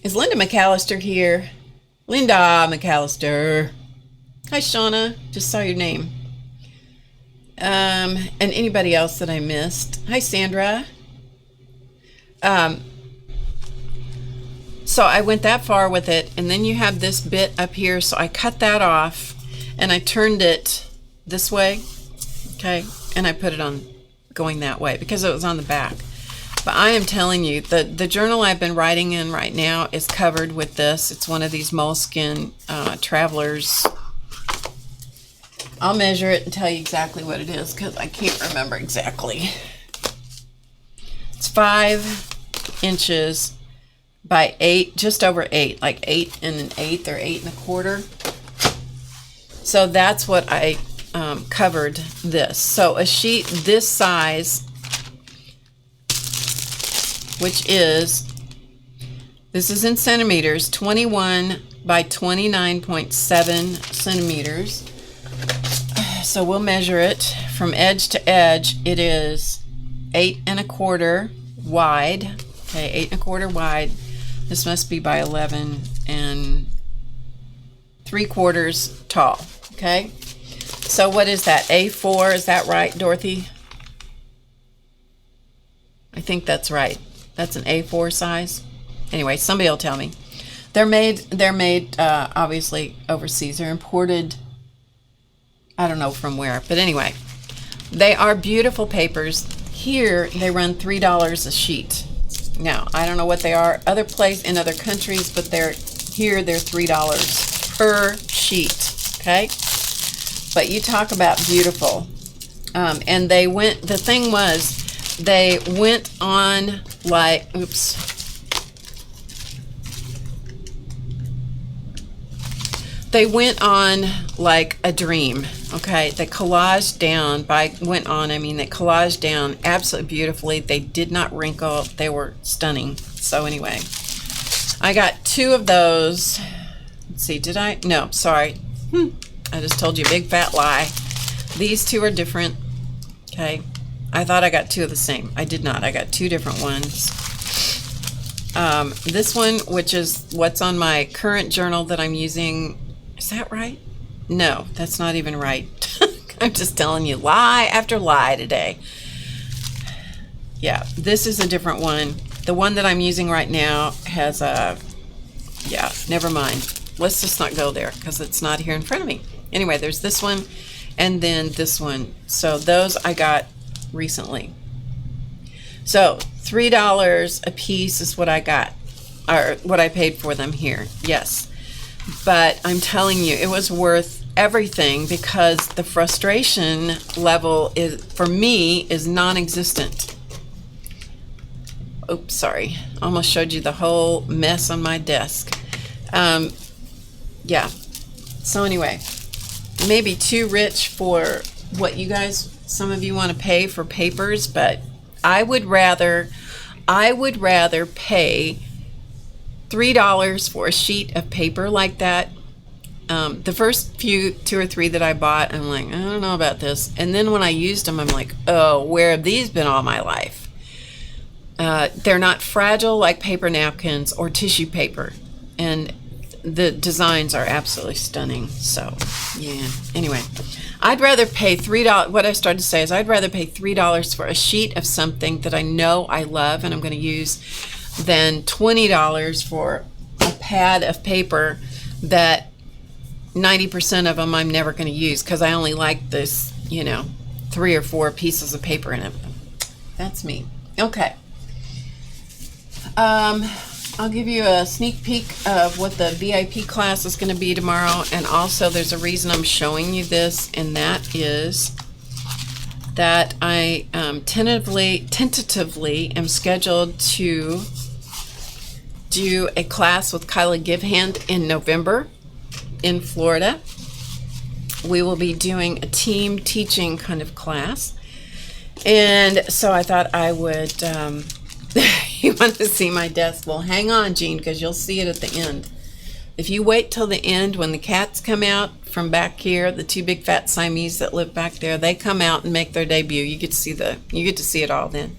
Is Linda McAllister here? Linda McAllister. Hi, Shauna. Just saw your name. And anybody else that I missed. Hi, Sandra. So I went that far with it, and then you have this bit up here, so I cut that off, and I turned it this way, okay, and I put it on going that way because it was on the back. But I am telling you, the journal I've been writing in right now is covered with this. It's one of these moleskin travelers. I'll measure it and tell you exactly what it is because I can't remember exactly. It's 5 inches by 8, just over 8, like 8 1/8 or 8 1/4. So that's what I covered this. So a sheet this size, which is, this is in centimeters, 21 by 29.7 centimeters. So we'll measure it from edge to edge. It is 8 1/4 wide. Okay, 8 1/4 wide. This must be by 11 3/4 tall. Okay, so what is that? A4, is that right, Dorothy? I think that's right. That's an A4 size. Anyway, somebody will tell me. They're made obviously overseas. They're imported, I don't know from where, but anyway, they are beautiful papers. Here they run $3 a sheet. Now I don't know what they are in other countries, but they're $3 per sheet. Okay, but you talk about beautiful. And they went. The thing was, they went on like, oops. They went on like a dream, okay? They collaged down, they collaged down absolutely beautifully. They did not wrinkle. They were stunning. So anyway, I got 2 of those. Let's see, did I? No, sorry. I just told you a big fat lie. These 2 are different, okay? I thought I got 2 of the same. I did not. I got 2 different ones. This one, which is what's on my current journal that I'm using. Is that right? No, that's not even right. I'm just telling you lie after lie today. Yeah, this is a different one. The one that I'm using right now has a, yeah, never mind. Let's just not go there because it's not here in front of me. Anyway, there's this one and then this one. So those I got recently. So $3 a piece is what I got, or what I paid for them here. Yes. But I'm telling you, it was worth everything because the frustration level is, for me, is non-existent. Oops, sorry. Almost showed you the whole mess on my desk. Yeah. So anyway, maybe too rich for what you guys, some of you want to pay for papers, but I would rather pay $3 for a sheet of paper like that. The first 2 or 3 that I bought, I'm like, I don't know about this. And then when I used them, I'm like, oh, where have these been all my life? They're not fragile like paper napkins or tissue paper. And the designs are absolutely stunning. So, yeah. Anyway, I'd rather pay $3. What I started to say is I'd rather pay $3 for a sheet of something that I know I love and I'm going to use than $20 for a pad of paper that 90% of them I'm never going to use because I only like this, 3 or 4 pieces of paper in it. That's me. Okay. I'll give you a sneak peek of what the VIP class is going to be tomorrow, and also there's a reason I'm showing you this, and that is that I tentatively am scheduled to do a class with Kyla Givehand in November in Florida. We will be doing a team teaching kind of class. And so I thought I would, you want to see my desk? Well, hang on, Jean, because you'll see it at the end. If you wait till the end, when the cats come out from back here, the two big fat Siamese that live back there, they come out and make their debut. You get to see it all then.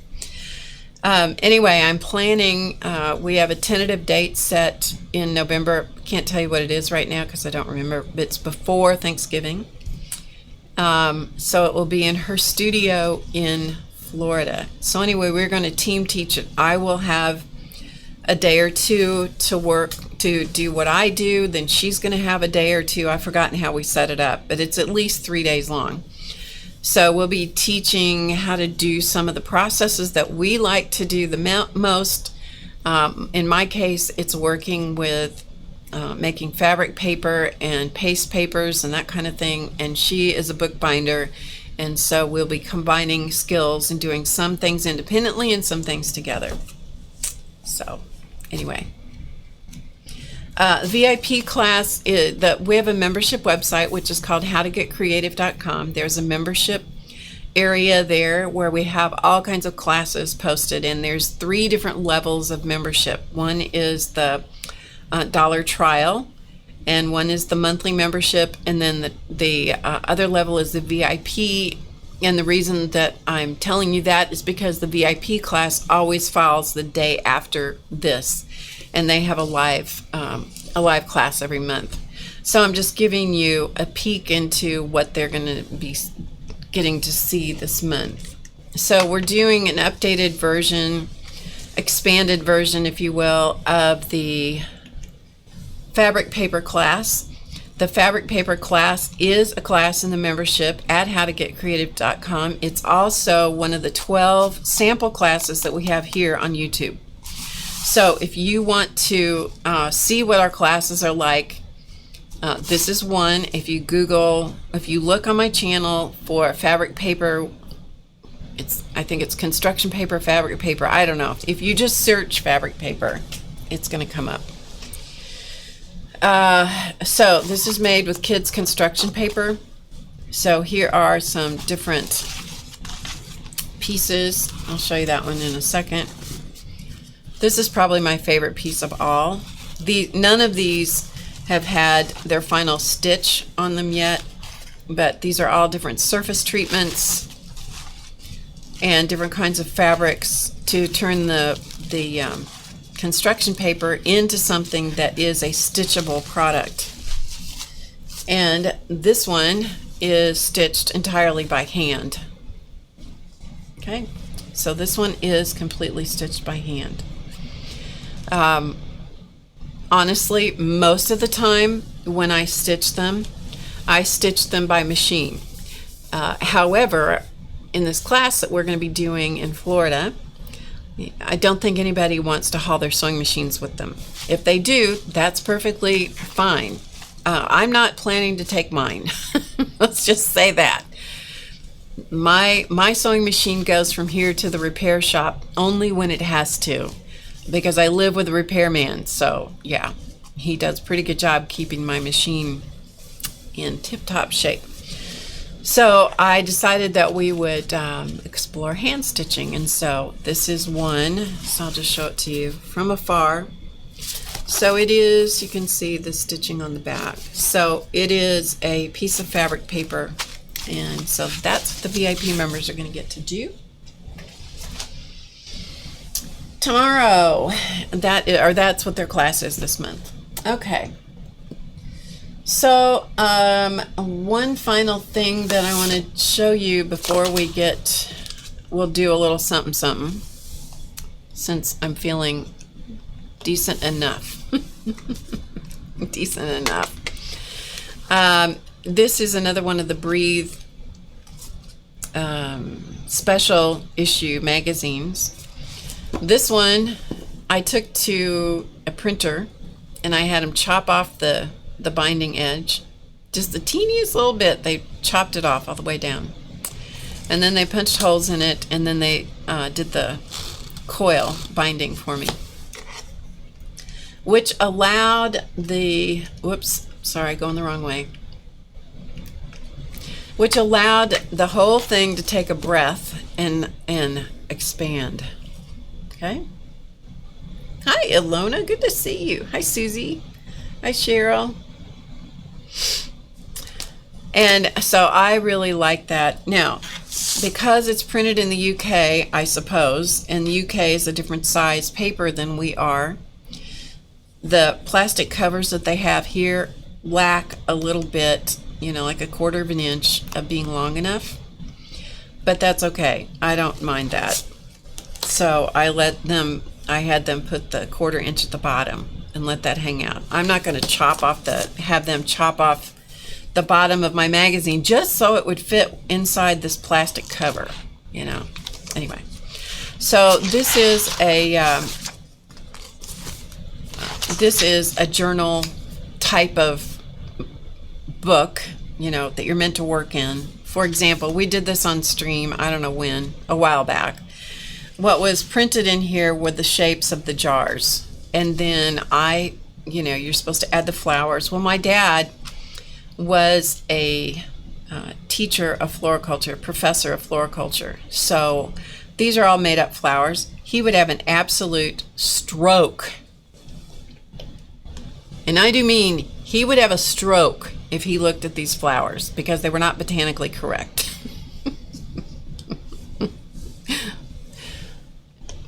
Anyway, I'm planning, we have a tentative date set in November. Can't tell you what it is right now because I don't remember, but it's before Thanksgiving. So it will be in her studio in Florida. So anyway, we're going to team teach it. I will have a day or two to work to do what I do. Then she's going to have a day or two. I've forgotten how we set it up, but it's at least 3 days long. So we'll be teaching how to do some of the processes that we like to do the most. In my case, it's working with making fabric paper and paste papers and that kind of thing. And she is a bookbinder. And so we'll be combining skills and doing some things independently and some things together. So anyway, VIP class, we have a membership website, which is called HowToGetCreative.com. There's a membership area there where we have all kinds of classes posted, and there's 3 different levels of membership. One is the dollar trial, and one is the monthly membership, and then the other level is the VIP. And the reason that I'm telling you that is because the VIP class always falls the day after this, and they have a live class every month. So I'm just giving you a peek into what they're going to be getting to see this month. So we're doing an updated version, expanded version, if you will, of the fabric paper class. The fabric paper class is a class in the membership at HowToGetCreative.com. It's also one of the 12 sample classes that we have here on YouTube. So if you want to see what our classes are like, this is one. If you look on my channel for fabric paper, I think it's construction paper, fabric paper, I don't know. If you just search fabric paper, it's going to come up. So this is made with kids construction paper. So here are some different pieces. I'll show you that one in a second. This is probably my favorite piece of all. None of these have had their final stitch on them yet, but these are all different surface treatments and different kinds of fabrics to turn the construction paper into something that is a stitchable product. And this one is stitched entirely by hand. Okay, so this one is completely stitched by hand. Honestly, most of the time when I stitch them by machine. However, in this class that we're going to be doing in Florida, I don't think anybody wants to haul their sewing machines with them. If they do, that's perfectly fine. I'm not planning to take mine. Let's just say that. My sewing machine goes from here to the repair shop only when it has to, because I live with a repairman. So yeah, he does a pretty good job keeping my machine in tip-top shape. So I decided that we would explore hand stitching, and so this is one. So I'll just show it to you from afar. So it is, you can see the stitching on the back. So it is a piece of fabric paper, and so that's what the VIP members are going to get to do tomorrow. That's what their class is this month. Okay. So one final thing that I want to show you before we'll do a little something something, since I'm feeling decent enough. Decent enough. This is another one of the Breathe special issue magazines. This one I took to a printer and I had him chop off the binding edge, just the teeniest little bit. They chopped it off all the way down, And then they punched holes in it, and then they did the coil binding for me, which allowed the, whoops, sorry, going the wrong way, which allowed the whole thing to take a breath and expand. Okay. Hi, Ilona. Good to see you. Hi, Susie. Hi, Cheryl. And so I really like that. Now, because it's printed in the UK, I suppose, and the UK is a different size paper than we are, the plastic covers that they have here lack a little bit, you know, like a 1/4 of an inch of being long enough. But that's okay. I don't mind that. So I had them put the 1/4 inch at the bottom and let that hang out. I'm not going to have them chop off the bottom of my magazine just so it would fit inside this plastic cover, you know. Anyway, so this is a journal type of book, you know, that you're meant to work in. For example, we did this on stream, I don't know when, a while back. What was printed in here were the shapes of the jars. And then you know, you're supposed to add the flowers. Well, my dad was a teacher of floriculture, professor of floriculture. So these are all made up flowers. He would have an absolute stroke. And I do mean he would have a stroke if he looked at these flowers because they were not botanically correct.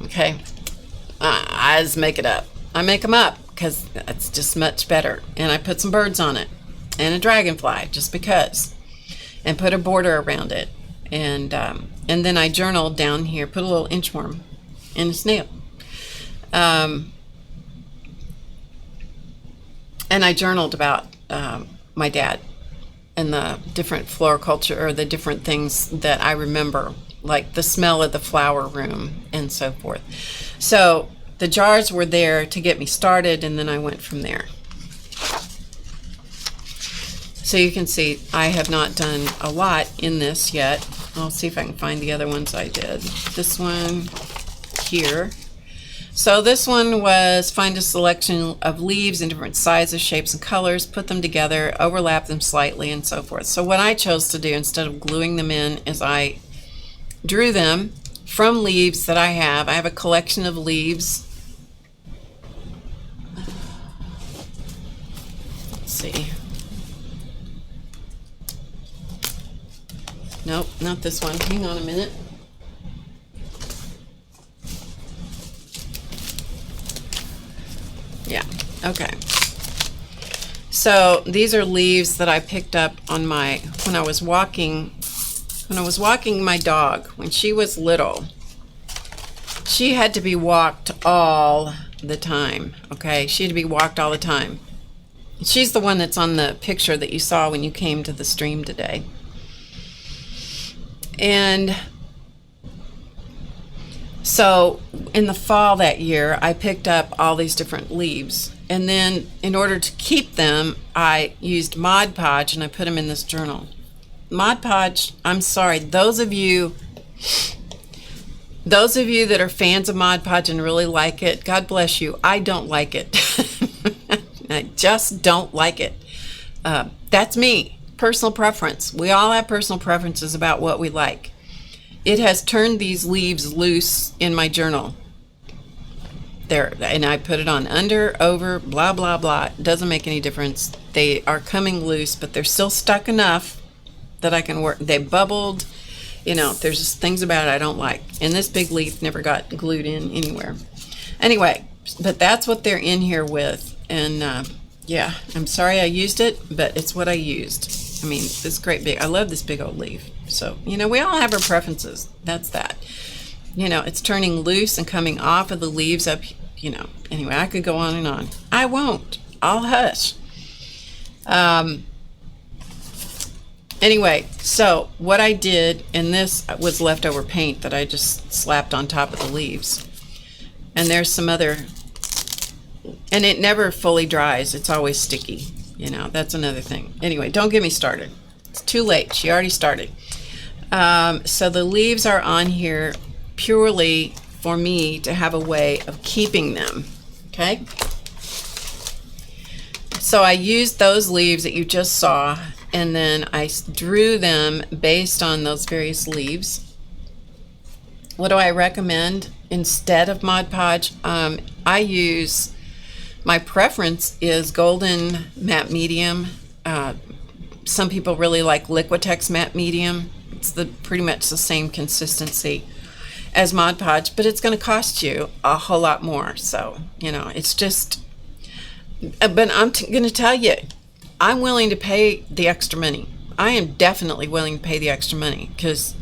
Okay. I just make it up. I make them up because that's just much better. And I put some birds on it and a dragonfly just because, and put a border around it. And then I journaled down here, put a little inchworm and a snail. And I journaled about my dad and the different floriculture, or the different things that I remember, like the smell of the flower room and so forth. So the jars were there to get me started, and then I went from there. So you can see I have not done a lot in this yet. I'll see if I can find the other ones I did. This one here. So this one was find a selection of leaves in different sizes, shapes, and colors, put them together, overlap them slightly, and so forth. So what I chose to do instead of gluing them in is I drew them from leaves that I have. I have a collection of leaves. Let's see. Nope, not this one. Hang on a minute. Yeah, okay. So these are leaves that I picked up on when I was walking my dog when she was little. She had to be walked all the time, okay? She had to be walked all the time. She's the one that's on the picture that you saw when you came to the stream today. And so in the fall that year, I picked up all these different leaves. And then in order to keep them, I used Mod Podge and I put them in this journal. Mod Podge, I'm sorry, those of you that are fans of Mod Podge and really like it, God bless you. I don't like it. I just don't like it. That's me. Personal preference. We all have personal preferences about what we like. It has turned these leaves loose in my journal. There, and I put it on under, over, blah, blah, blah. It doesn't make any difference. They are coming loose, but they're still stuck enough that I can work. They bubbled. You know, there's just things about it I don't like. And this big leaf never got glued in anywhere. Anyway, but that's what they're in here with. And yeah, I'm sorry I used it, but it's what I used. I mean, this great big, I love this big old leaf. So, you know, we all have our preferences. That's that. You know, it's turning loose and coming off of the leaves up, you know. Anyway, I could go on and on. I won't. I'll hush. Anyway, so what I did, and this was leftover paint that I just slapped on top of the leaves. And there's some other, and it never fully dries. It's always sticky. You know, that's another thing. Anyway, don't get me started. It's too late. She already started. So the leaves are on here purely for me to have a way of keeping them. Okay. So I used those leaves that you just saw, and then I drew them based on those various leaves. What do I recommend instead of Mod Podge? I use, my preference is golden matte medium. Some people really like Liquitex matte medium. It's pretty much the same consistency as Mod Podge, but it's going to cost you a whole lot more. So, you know, it's just, but I'm going to tell you, I'm willing to pay the extra money. I am definitely willing to pay the extra money because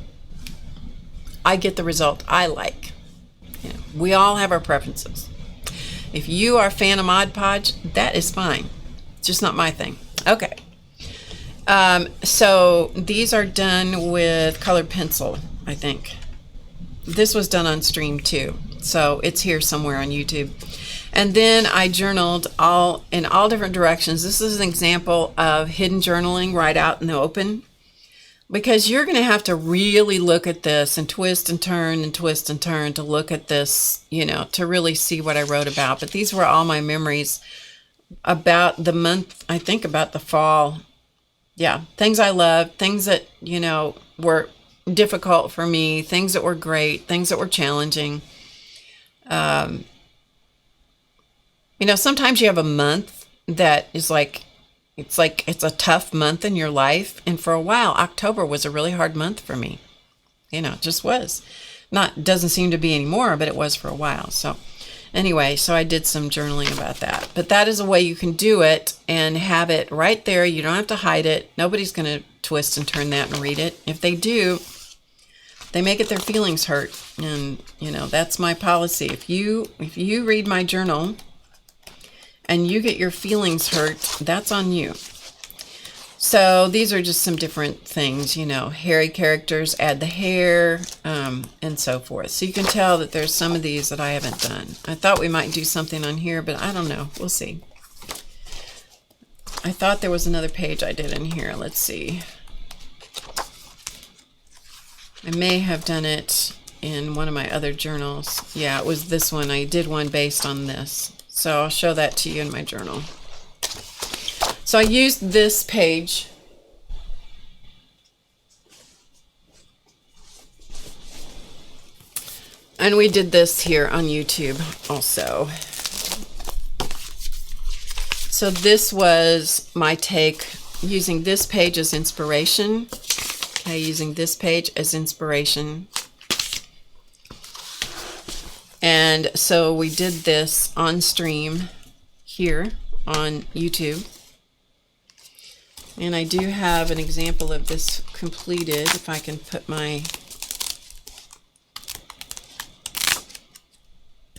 I get the result I like. You know, we all have our preferences. If you are a fan of Mod Podge, that is fine. It's just not my thing. Okay. So these are done with colored pencil, I think. This was done on stream too, so it's here somewhere on YouTube. And then I journaled in all different directions. This is an example of hidden journaling right out in the open, because you're going to have to really look at this and twist and turn and twist and turn to look at this, you know, to really see what I wrote about. But these were all my memories about the month, I think about the fall. Yeah, things I loved, things that, you know, were difficult for me, things that were great, things that were challenging. You know, sometimes you have a month that is like it's a tough month in your life. And for a while, October was a really hard month for me. You know, it just was. Doesn't seem to be anymore, but it was for a while. So anyway, so I did some journaling about that. But that is a way you can do it and have it right there. You don't have to hide it. Nobody's going to twist and turn that and read it. If they do, they may get their feelings hurt. And, you know, that's my policy. If you read my journal and you get your feelings hurt, that's on you. So these are just some different things, you know, hairy characters, add the hair, and so forth. So you can tell that there's some of these that I haven't done. I thought we might do something on here, but I don't know. We'll see. I thought there was another page I did in here. Let's see. I may have done it in one of my other journals. Yeah, it was this one. I did one based on this. So I'll show that to you in my journal. So I used this page. And we did this here on YouTube also. So this was my take using this page as inspiration. Okay, using this page as inspiration. And so we did this on stream here on YouTube. And I do have an example of this completed, if I can put my,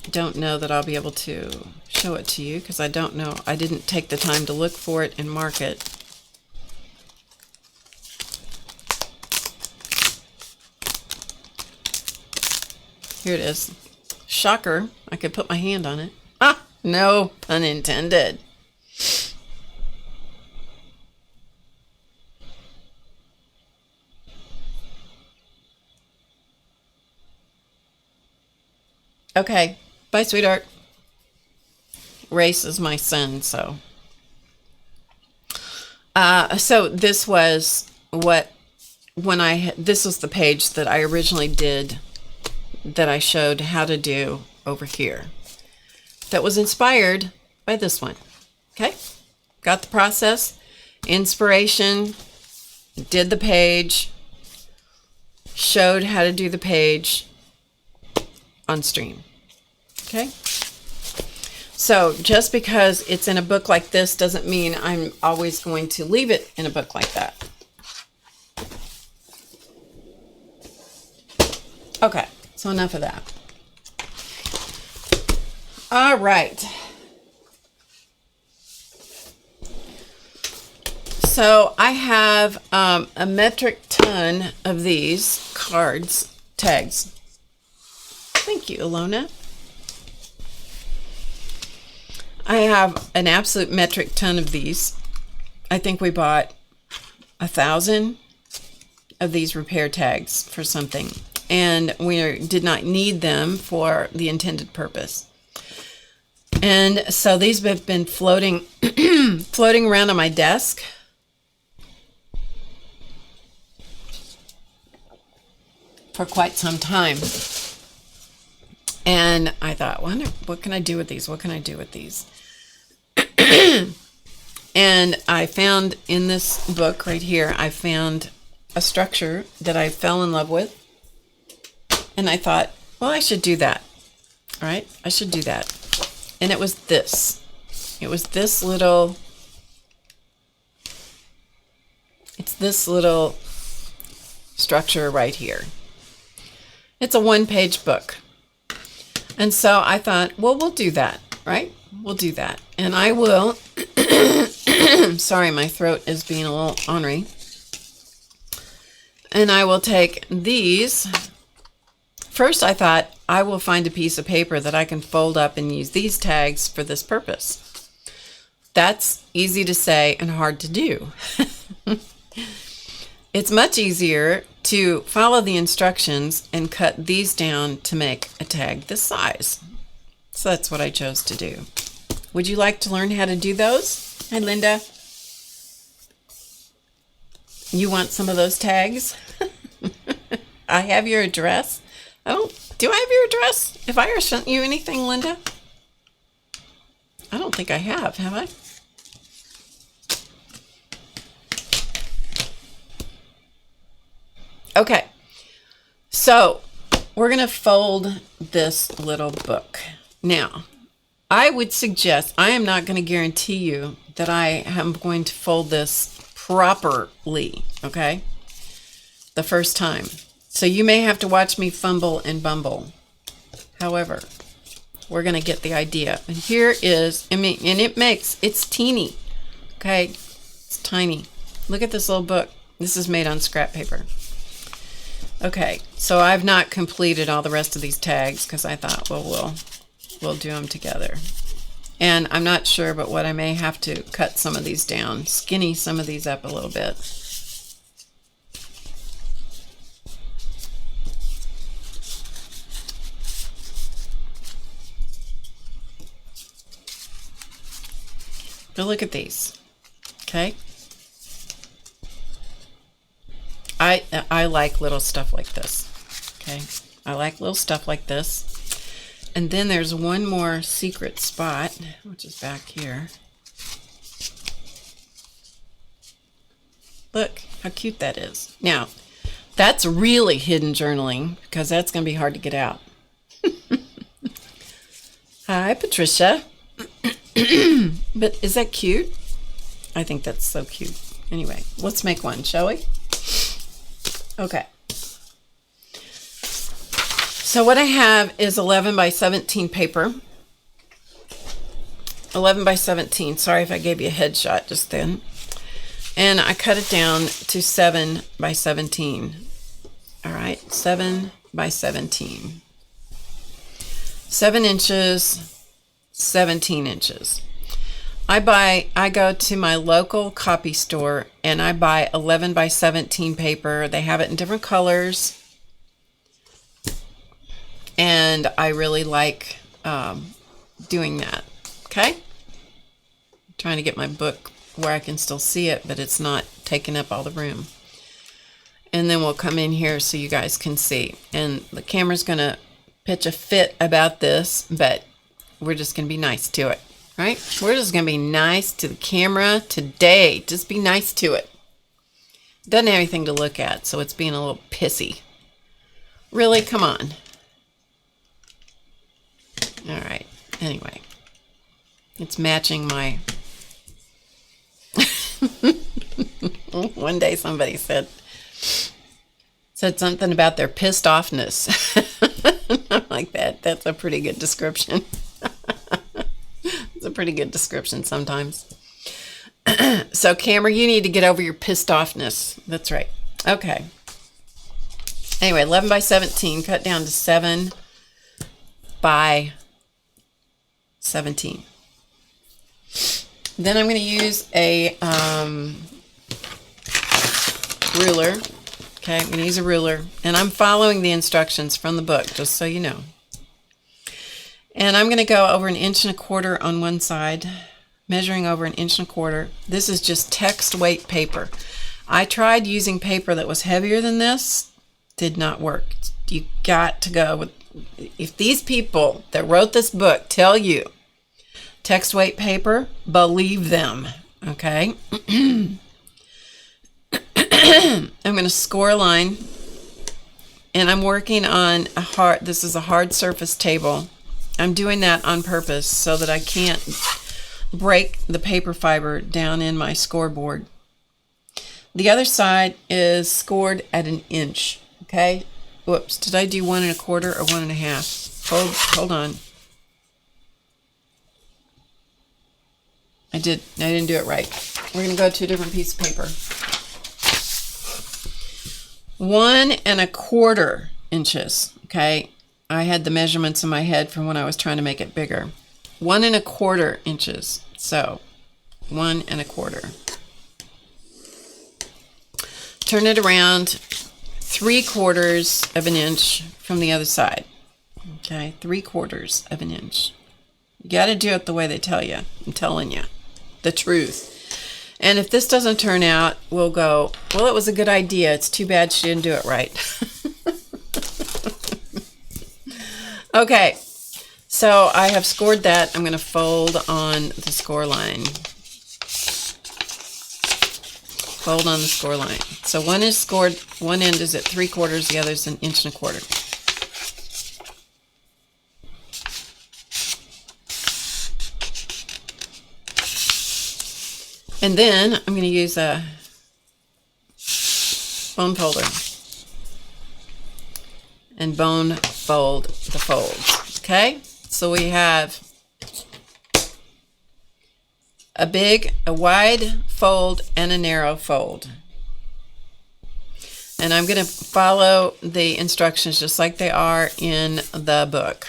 don't know that I'll be able to show it to you because I don't know, I didn't take the time to look for it and mark it. Here it is. Shocker, I could put my hand on it. Ah, no pun intended. Okay, bye, sweetheart. Race is my son, so. So this was this was the page that I originally did that I showed how to do over here. That was inspired by this one. Okay, got the process, inspiration, did the page, showed how to do the page on stream. Okay, so just because it's in a book like this doesn't mean I'm always going to leave it in a book like that. Okay, so enough of that. All right. So I have a metric ton of these cards, tags. Thank you, Ilona. I have an absolute metric ton of these. I think we bought 1,000 of these repair tags for something, and we did not need them for the intended purpose. And so these have been floating floating around on my desk. For quite some time. And I thought, wonder, what can I do with these? What can I do with these? And I found in this book right here, I found a structure that I fell in love with. And I thought, well, I should do that. All right, I should do that. And it was this. It was this little, it's this little structure right here. It's a one-page book. And so I thought, well, we'll do that, right? We'll do that. And I will, sorry, my throat is being a little ornery. And I will take these. First, I thought I will find a piece of paper that I can fold up and use these tags for this purpose. That's easy to say and hard to do. It's much easier to follow the instructions and cut these down to make a tag this size. So that's what I chose to do. Would you like to learn how to do those? Hi, Linda. You want some of those tags? I have your address. Do I have your address? Have I ever sent you anything, Linda? I don't think I have I? Okay, so we're going to fold this little book. Now, I would suggest, I am not going to guarantee you that I am going to fold this properly, okay, the first time. So you may have to watch me fumble and bumble. However, we're going to get the idea. And here is, and it's teeny, okay, it's tiny. Look at this little book. This is made on scrap paper. Okay, so I've not completed all the rest of these tags because I thought, well, we'll do them together. And I'm not sure, but what I may have to cut some of these down, skinny some of these up a little bit. But look at these, okay? I like little stuff like this, okay? I like little stuff like this. And then there's one more secret spot, which is back here. Look how cute that is. Now, that's really hidden journaling because that's going to be hard to get out. Hi, Patricia. But is that cute? I think that's so cute. Anyway, let's make one, shall we? Okay. So what I have is 11 by 17 paper. 11 by 17. Sorry if I gave you a headshot just then. And I cut it down to 7 by 17. All right, 7 by 17. 7 inches, 17 inches. I go to my local copy store and I buy 11 by 17 paper. They have it in different colors. And I really like doing that. Okay? I'm trying to get my book where I can still see it, but it's not taking up all the room. And then we'll come in here so you guys can see. And the camera's going to pitch a fit about this, but we're just going to be nice to it. Right? We're just going to be nice to the camera today. Just be nice to it. Doesn't have anything to look at, so it's being a little pissy. Really? Come on. All right. Anyway. It's matching my... One day somebody said something about their pissed offness. I'm like, that's a pretty good description. It's a pretty good description sometimes. So, camera, you need to get over your pissed offness. That's right. Okay. Anyway, 11 by 17, cut down to 7 by 17. Then I'm going to use a ruler. Okay, I'm going to use a ruler, and I'm following the instructions from the book, just so you know. And I'm going to go over 1.25 inches on one side, measuring over 1.25 inches. This is just text weight paper. I tried using paper that was heavier than this, did not work. You got to go with, if these people that wrote this book tell you text weight paper, believe them, okay? I'm going to score a line, and I'm working on this is a hard surface table. I'm doing that on purpose so that I can't break the paper fiber down in my scoreboard. The other side is scored at 1 inch, okay? Whoops, did I do 1.25 or 1.5? Hold on. I didn't do it right. We're going to go to a different piece of paper. 1.25 inches, okay? I had the measurements in my head from when I was trying to make it bigger. 1.25 inches, so 1.25. Turn it around 3/4 of an inch from the other side, okay? 3/4 of an inch. You got to do it the way they tell you. I'm telling you the truth. And if this doesn't turn out, we'll go, well, it was a good idea. It's too bad she didn't do it right. Okay, so I have scored that. I'm going to fold on the score line. Fold on the score line. So one is scored, one end is at 3/4, the other is 1.25 inches. And then I'm going to use a bone folder and bone fold the folds. Okay, so we have a wide fold and a narrow fold. And I'm going to follow the instructions just like they are in the book.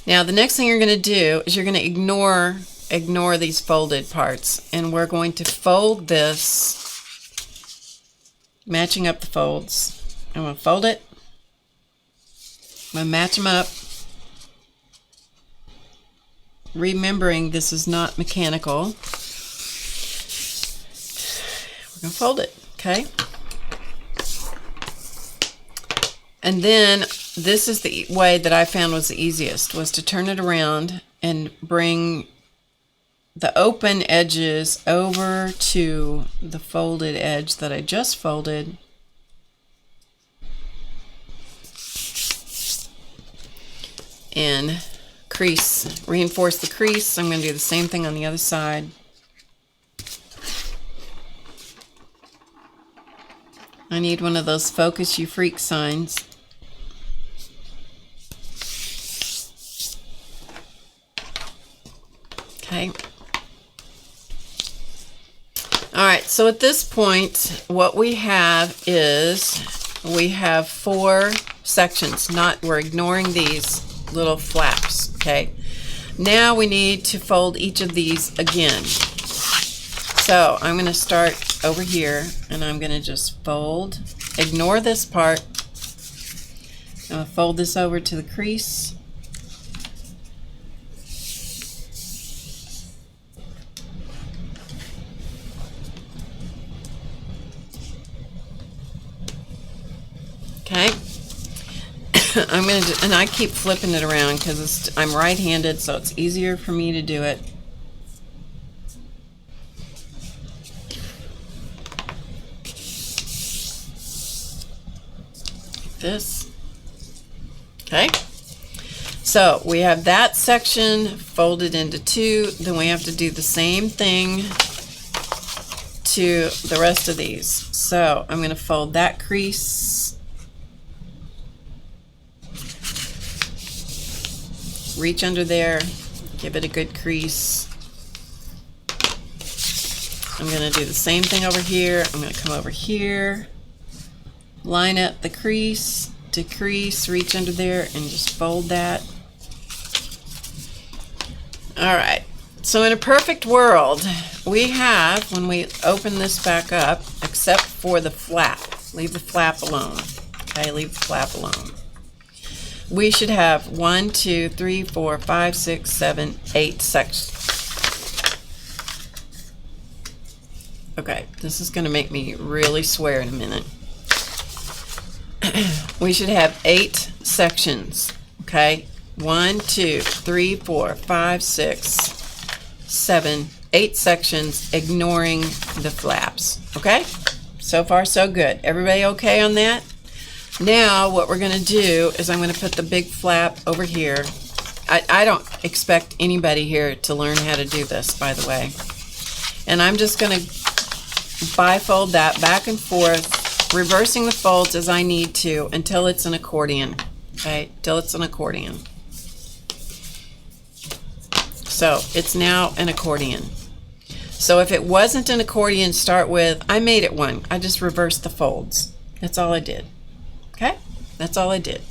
Now the next thing you're going to do is you're going to ignore these folded parts, and we're going to fold this, matching up the folds. I'm going to fold it. I'm going to match them up. Remembering this is not mechanical. We're going to fold it, okay? And then this is the way that I found was the easiest, was to turn it around and bring the open edges over to the folded edge that I just folded. And crease, reinforce the crease. I'm going to do the same thing on the other side. I need one of those focus you freak signs. Okay. All right, so at this point, what we have is we have 4 sections. We're ignoring these little flaps, okay? Now we need to fold each of these again. So I'm going to start over here, and I'm going to just fold. Ignore this part. I'm going to fold this over to the crease. Okay. I'm going to, and I keep flipping it around because I'm right-handed, so it's easier for me to do it. Like this. Okay. So we have that section folded into 2. Then we have to do the same thing to the rest of these. So I'm going to fold that crease. Reach under there, give it a good crease. I'm going to do the same thing over here. I'm going to come over here, line up the crease to crease, reach under there, and just fold that. All right, so in a perfect world, we have, when we open this back up, except for the flap, leave the flap alone. Okay, leave the flap alone. We should have 1, 2, 3, 4, 5, 6, 7, 8 sections. Okay, this is going to make me really swear in a minute. We should have 8 sections. Okay, 1, 2, 3, 4, 5, 6, 7, 8 sections, ignoring the flaps. Okay, so far so good. Everybody okay on that? Now what we're going to do is I'm going to put the big flap over here. I don't expect anybody here to learn how to do this, by the way. And I'm just going to bifold that back and forth, reversing the folds as I need to until it's an accordion. Okay, till it's an accordion. So it's now an accordion. So if it wasn't an accordion to start with, I made it one. I just reversed the folds. That's all I did. Okay, that's all I did.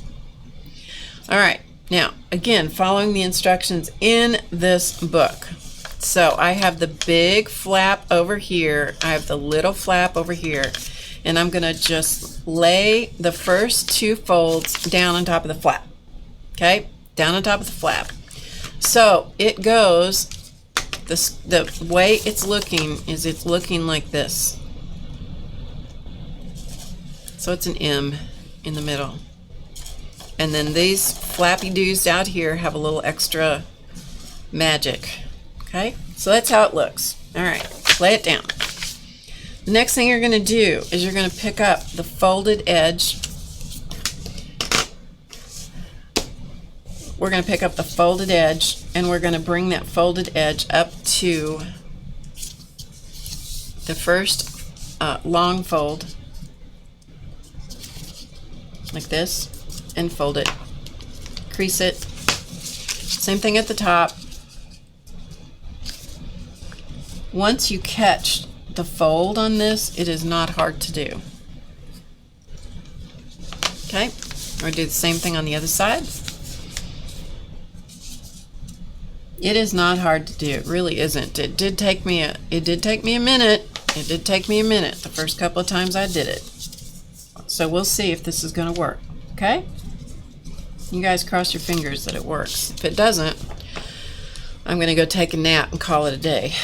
All right, now again, following the instructions in this book. So I have the big flap over here, I have the little flap over here, and I'm gonna just lay the first 2 folds down on top of the flap. Okay, down on top of the flap. So it goes, the way it's looking is it's looking like this. So it's an M in the middle. And then these flappy doos out here have a little extra magic. Okay, so that's how it looks. All right, lay it down. The next thing you're going to do is you're going to pick up the folded edge. We're going to pick up the folded edge and we're going to bring that folded edge up to the first long fold, like this, and fold it, crease it. Same thing at the top. Once you catch the fold on this, it is not hard to do. Okay, we're going to do the same thing on the other side. It is not hard to do. It really isn't. It did take me a minute. It did take me a minute the first couple of times I did it. So we'll see if this is going to work. Okay? You guys cross your fingers that it works. If it doesn't, I'm going to go take a nap and call it a day.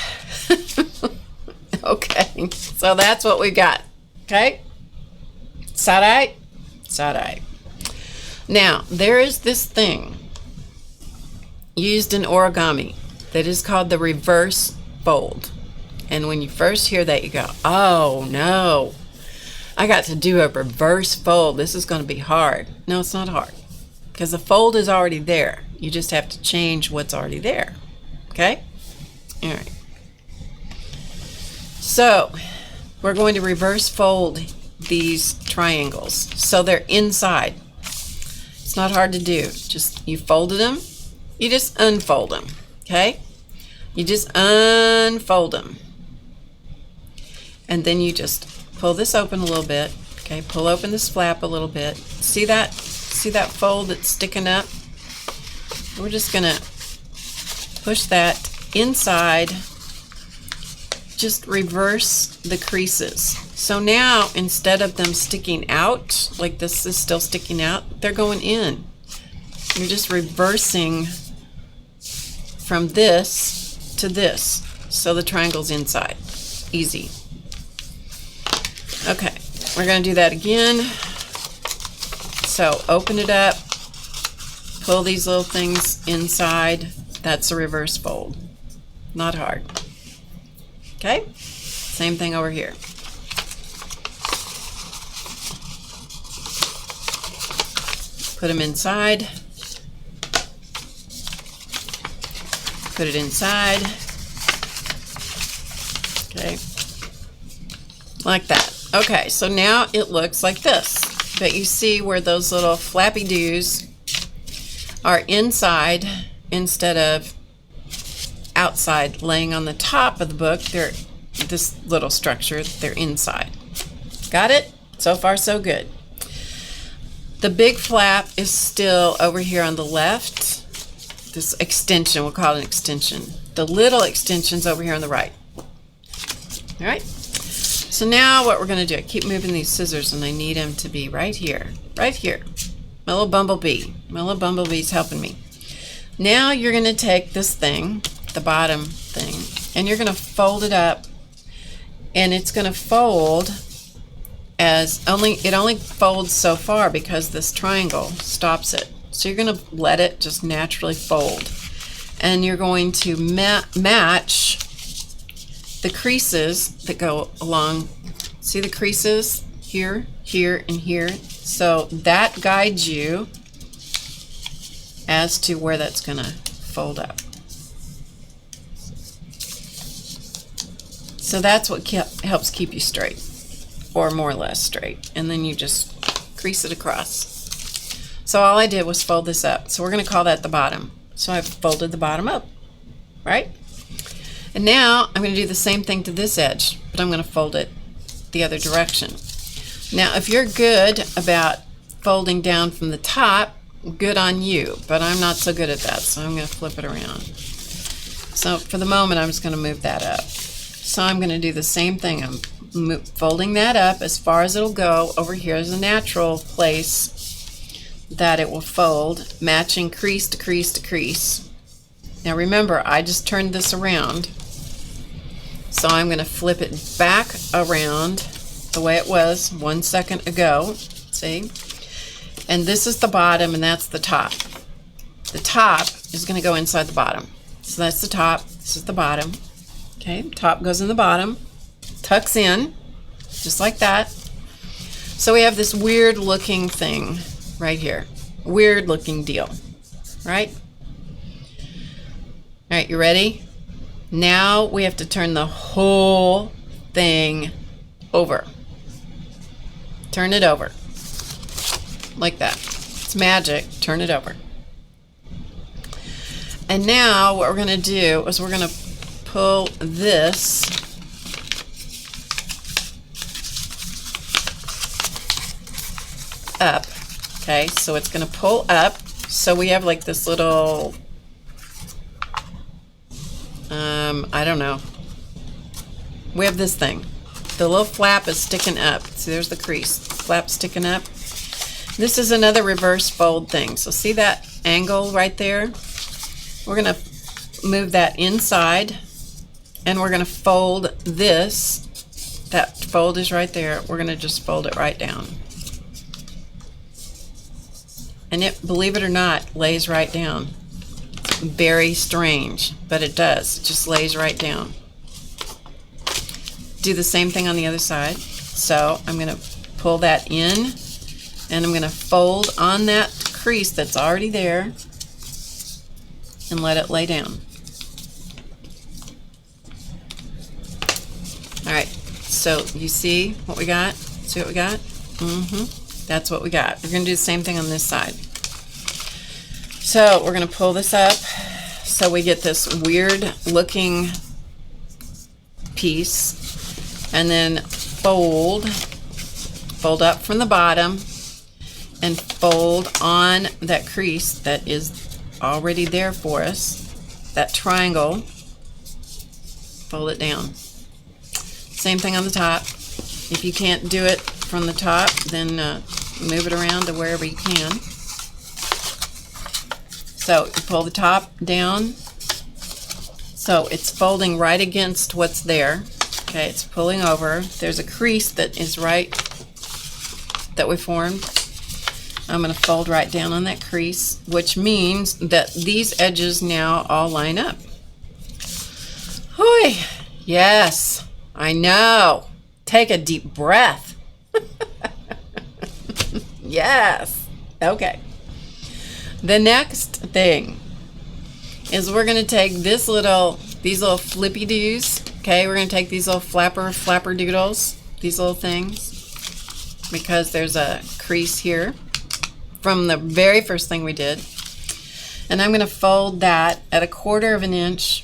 Okay, so that's what we got. Okay? Side-eye? Side-eye. Now, there is this thing used in origami that is called the reverse fold. And when you first hear that, you go, oh no, I got to do a reverse fold. This is going to be hard. No, it's not hard because the fold is already there. You just have to change what's already there. Okay? All right. So we're going to reverse fold these triangles so they're inside. It's not hard to do. Just you folded them, you just unfold them. Okay? You just unfold them. And then you just pull this open a little bit. Okay, pull open this flap a little bit. See that fold that's sticking up? We're just gonna push that inside. Just reverse the creases. So now instead of them sticking out, like this is still sticking out, they're going in. You're just reversing from this to this. So the triangle's inside. Easy. Okay, we're going to do that again. So open it up, pull these little things inside. That's a reverse fold. Not hard. Okay, same thing over here. Put them inside. Put it inside. Okay, like that. Okay, so now it looks like this. But you see where those little flappy doos are inside instead of outside, laying on the top of the book. They're this little structure, they're inside. Got it? So far so good. The big flap is still over here on the left. This extension, we'll call it an extension. The little extension's over here on the right. All right. So now what we're going to do, I keep moving these scissors and I need them to be right here. Right here. My little bumblebee. My little bumblebee's helping me. Now you're going to take this thing, the bottom thing, and you're going to fold it up, and it's going to fold as it only folds so far because this triangle stops it. So you're going to let it just naturally fold, and you're going to match the creases that go along. See the creases here, here, and here? So that guides you as to where that's going to fold up. So that's what helps keep you straight, or more or less straight. And then you just crease it across. So all I did was fold this up. So we're going to call that the bottom. So I've folded the bottom up, right? And now I'm going to do the same thing to this edge, but I'm going to fold it the other direction. Now, if you're good about folding down from the top, good on you, but I'm not so good at that, so I'm going to flip it around. So for the moment, I'm just going to move that up. So I'm going to do the same thing. I'm folding that up as far as it'll go. Over here is a natural place that it will fold, matching crease to crease to crease. Now remember, I just turned this around, so I'm going to flip it back around the way it was 1 second ago. See? And this is the bottom, and that's the top. The top is going to go inside the bottom. So that's the top, this is the bottom. Okay, top goes in the bottom, tucks in, just like that. So we have this weird looking thing right here. Weird looking deal, right? All right, you ready? Now we have to turn the whole thing over. Turn it over. Like that. It's magic. Turn it over. And now what we're going to do is we're going to pull this up. Okay, so it's going to pull up. So we have like this little, I don't know. We have this thing. The little flap is sticking up. See, there's the crease. Flap sticking up. This is another reverse fold thing. So see that angle right there? We're going to move that inside, and we're going to fold this. That fold is right there. We're going to just fold it right down. And it, believe it or not, lays right down. Very strange, but it does. It just lays right down. Do the same thing on the other side. So I'm going to pull that in, and I'm going to fold on that crease that's already there and let it lay down. All right, so you see what we got? See what we got? That's what we got. We're going to do the same thing on this side. So we're going to pull this up so we get this weird looking piece, and then fold up from the bottom and fold on that crease that is already there for us, that triangle, fold it down. Same thing on the top. If you can't do it from the top, then move it around to wherever you can. So you pull the top down, so it's folding right against what's there. Okay, it's pulling over. There's a crease that is right, that we formed. I'm going to fold right down on that crease, which means that these edges now all line up. Hoi! Yes, I know. Take a deep breath. Yes. Okay. The next thing is we're going to take these little flippy doos. Okay, we're going to take these little flapper doodles, these little things, because there's a crease here from the very first thing we did. And I'm going to fold that at 1/4 of an inch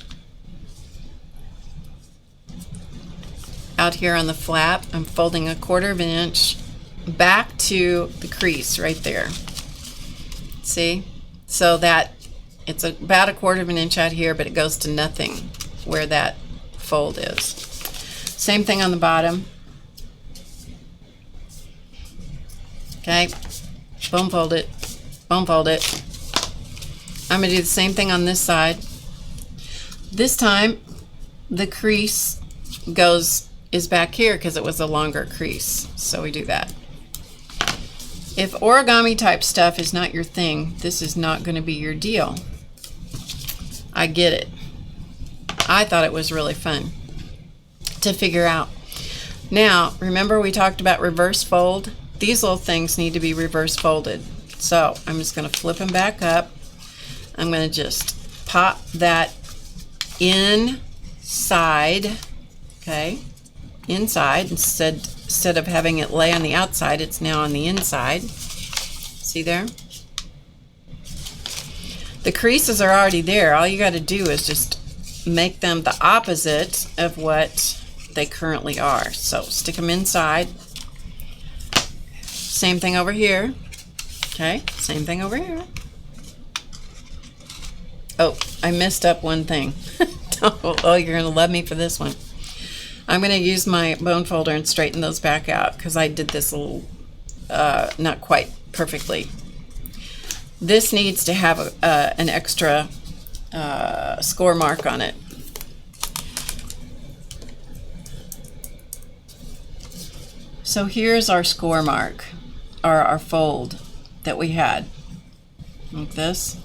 out here on the flap. I'm folding 1/4 of an inch back to the crease right there. See? So that it's about 1/4 of an inch out here, but it goes to nothing where that fold is. Same thing on the bottom. Okay, bone fold it, bone fold it. I'm going to do the same thing on this side. This time, the crease is back here because it was a longer crease. So we do that. If origami type stuff is not your thing, this is not going to be your deal. I get it. I thought it was really fun to figure out. Now, remember we talked about reverse fold? These little things need to be reverse folded. So I'm just going to flip them back up. I'm going to just pop that inside, okay, inside. Instead of having it lay on the outside, it's now on the inside. See there? The creases are already there. All you got to do is just make them the opposite of what they currently are. So stick them inside. Same thing over here. Okay, same thing over here. Oh, I messed up one thing. Oh, you're going to love me for this one. I'm going to use my bone folder and straighten those back out because I did this a little, not quite perfectly. This needs to have an extra score mark on it. So here's our score mark, or our fold that we had, like this.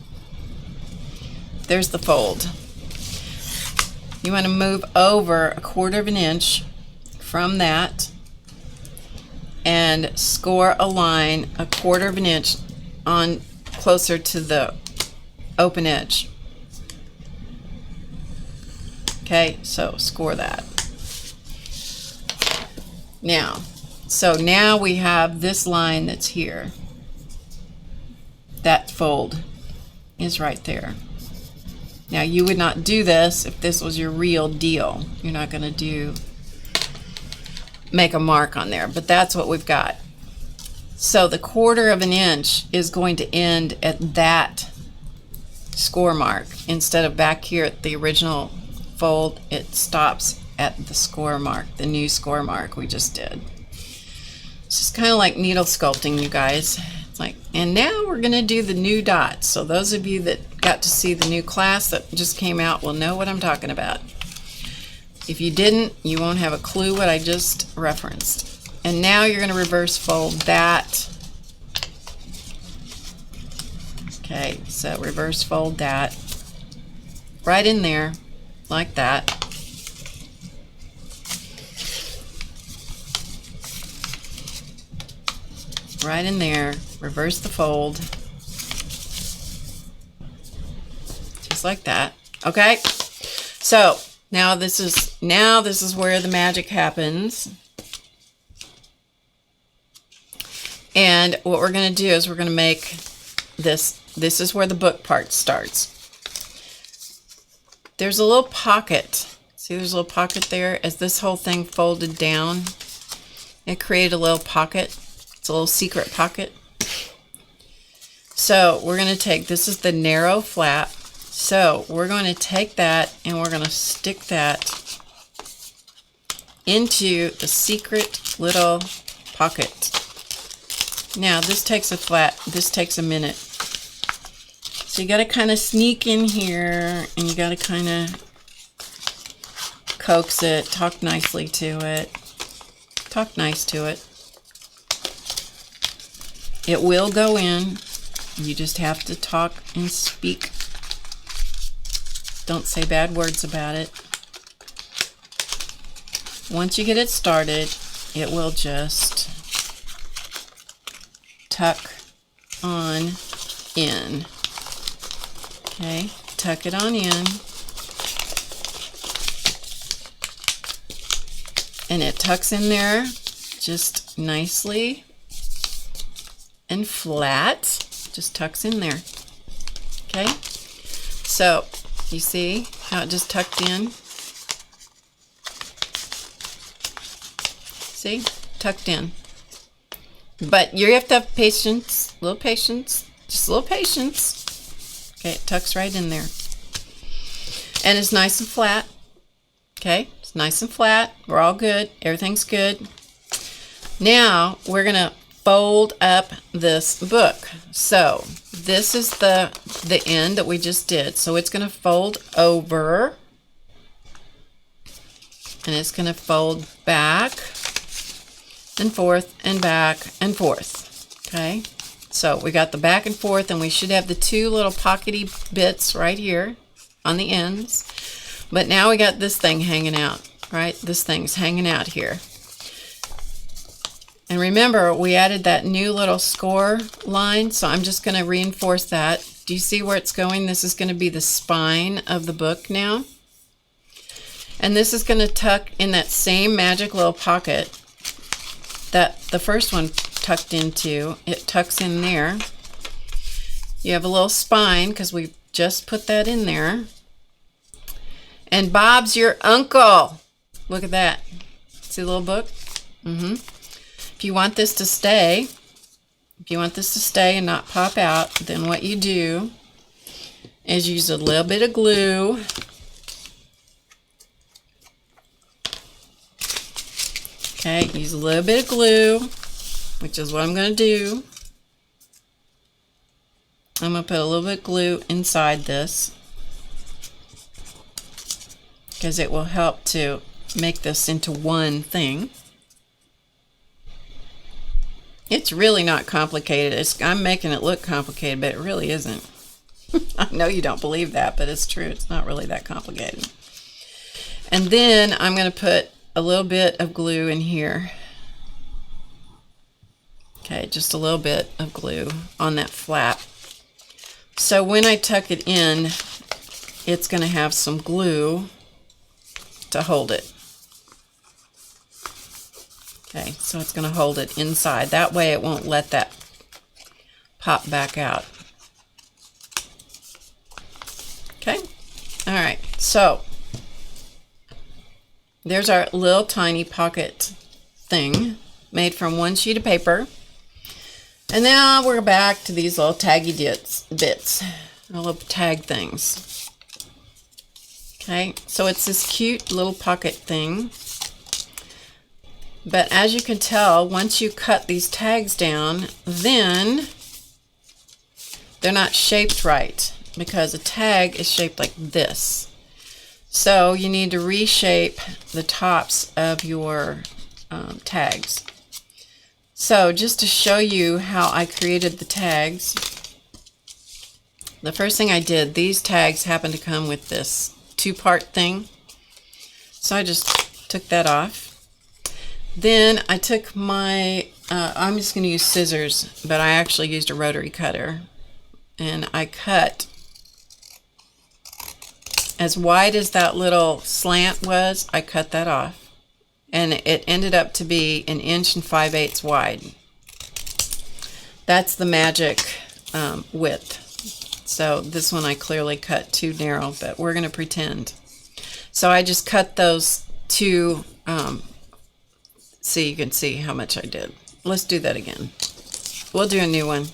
There's the fold. You want to move over 1/4 of an inch from that and score a line 1/4 of an inch on closer to the open edge. Okay, so score that. Now, so now we have this line that's here. That fold is right there. Now you would not do this if this was your real deal. You're not going to make a mark on there, but that's what we've got. So the 1/4 of an inch is going to end at that score mark. Instead of back here at the original fold, it stops at the score mark, the new score mark we just did. It's just kind of like needle sculpting, you guys. It's like, and now we're going to do the new dots. So those of you that got to see the new class that just came out will know what I'm talking about. If you didn't, you won't have a clue what I just referenced. And now you're going to reverse fold that. Okay, so reverse fold that right in there, like that. Right in there, reverse the fold. Just like that. Okay? So, now this is where the magic happens. And what we're going to do is we're going to make this is where the book part starts. There's a little pocket. See, there's a little pocket there. As this whole thing folded down, it created a little pocket. It's a little secret pocket. So we're going to take, this is the narrow flap. So we're going to take that and we're going to stick that into the secret little pocket. Now this takes a minute. So you got to kind of sneak in here and you got to kind of coax it, talk nicely to it. Talk nice to it. It will go in. You just have to talk and speak. Don't say bad words about it. Once you get it started, it will just tuck on in. Okay, tuck it on in. And it tucks in there just nicely and flat. Just tucks in there. Okay, so you see how it just tucked in? See, tucked in. But you have to have patience, a little patience, just a little patience. Okay, it tucks right in there. And it's nice and flat. Okay, it's It's nice and flat. We're all good. Everything's good. Now we're going to fold up this book. So this is the end that we just did. So it's going to fold over. And it's going to fold back and forth and back and forth. Okay, so we got the back and forth, and we should have the two little pockety bits right here on the ends. But now we got this thing hanging out, right? This thing's hanging out here. And remember, we added that new little score line, so I'm just going to reinforce that. Do you see where it's going? This is going to be the spine of the book now. And this is going to tuck in that same magic little pocket that the first one tucked into. It tucks in there. You have a little spine because we just put that in there. And Bob's your uncle. Look at that. See the little book? If you want this to stay, and not pop out, then what you do is use a little bit of glue. Okay, use a little bit of glue, which is what I'm going to do. I'm going to put a little bit of glue inside this because it will help to make this into one thing. It's really not complicated. I'm making it look complicated, but it really isn't. I know you don't believe that, but it's true. It's not really that complicated. And then I'm going to put a little bit of glue in here. Okay, just a little bit of glue on that flap. So when I tuck it in, it's going to have some glue to hold it. Okay, so it's going to hold it inside. That way it won't let that pop back out. Okay, all right, so there's our little tiny pocket thing made from one sheet of paper. And now we're back to these little taggy bits, little tag things. Okay, so it's this cute little pocket thing. But as you can tell, once you cut these tags down, then they're not shaped right because a tag is shaped like this. So you need to reshape the tops of your tags. So just to show you how I created the tags, the first thing I did, these tags happen to come with this two-part thing. So I just took that off. Then I took my, I'm just going to use scissors, but I actually used a rotary cutter. And I cut as wide as that little slant was. I cut that off, and it ended up to be 1 5/8 inches wide. That's the magic width. So this one I clearly cut too narrow, but we're going to pretend. So I just cut those two, so you can see how much I did. Let's do that again. We'll do a new one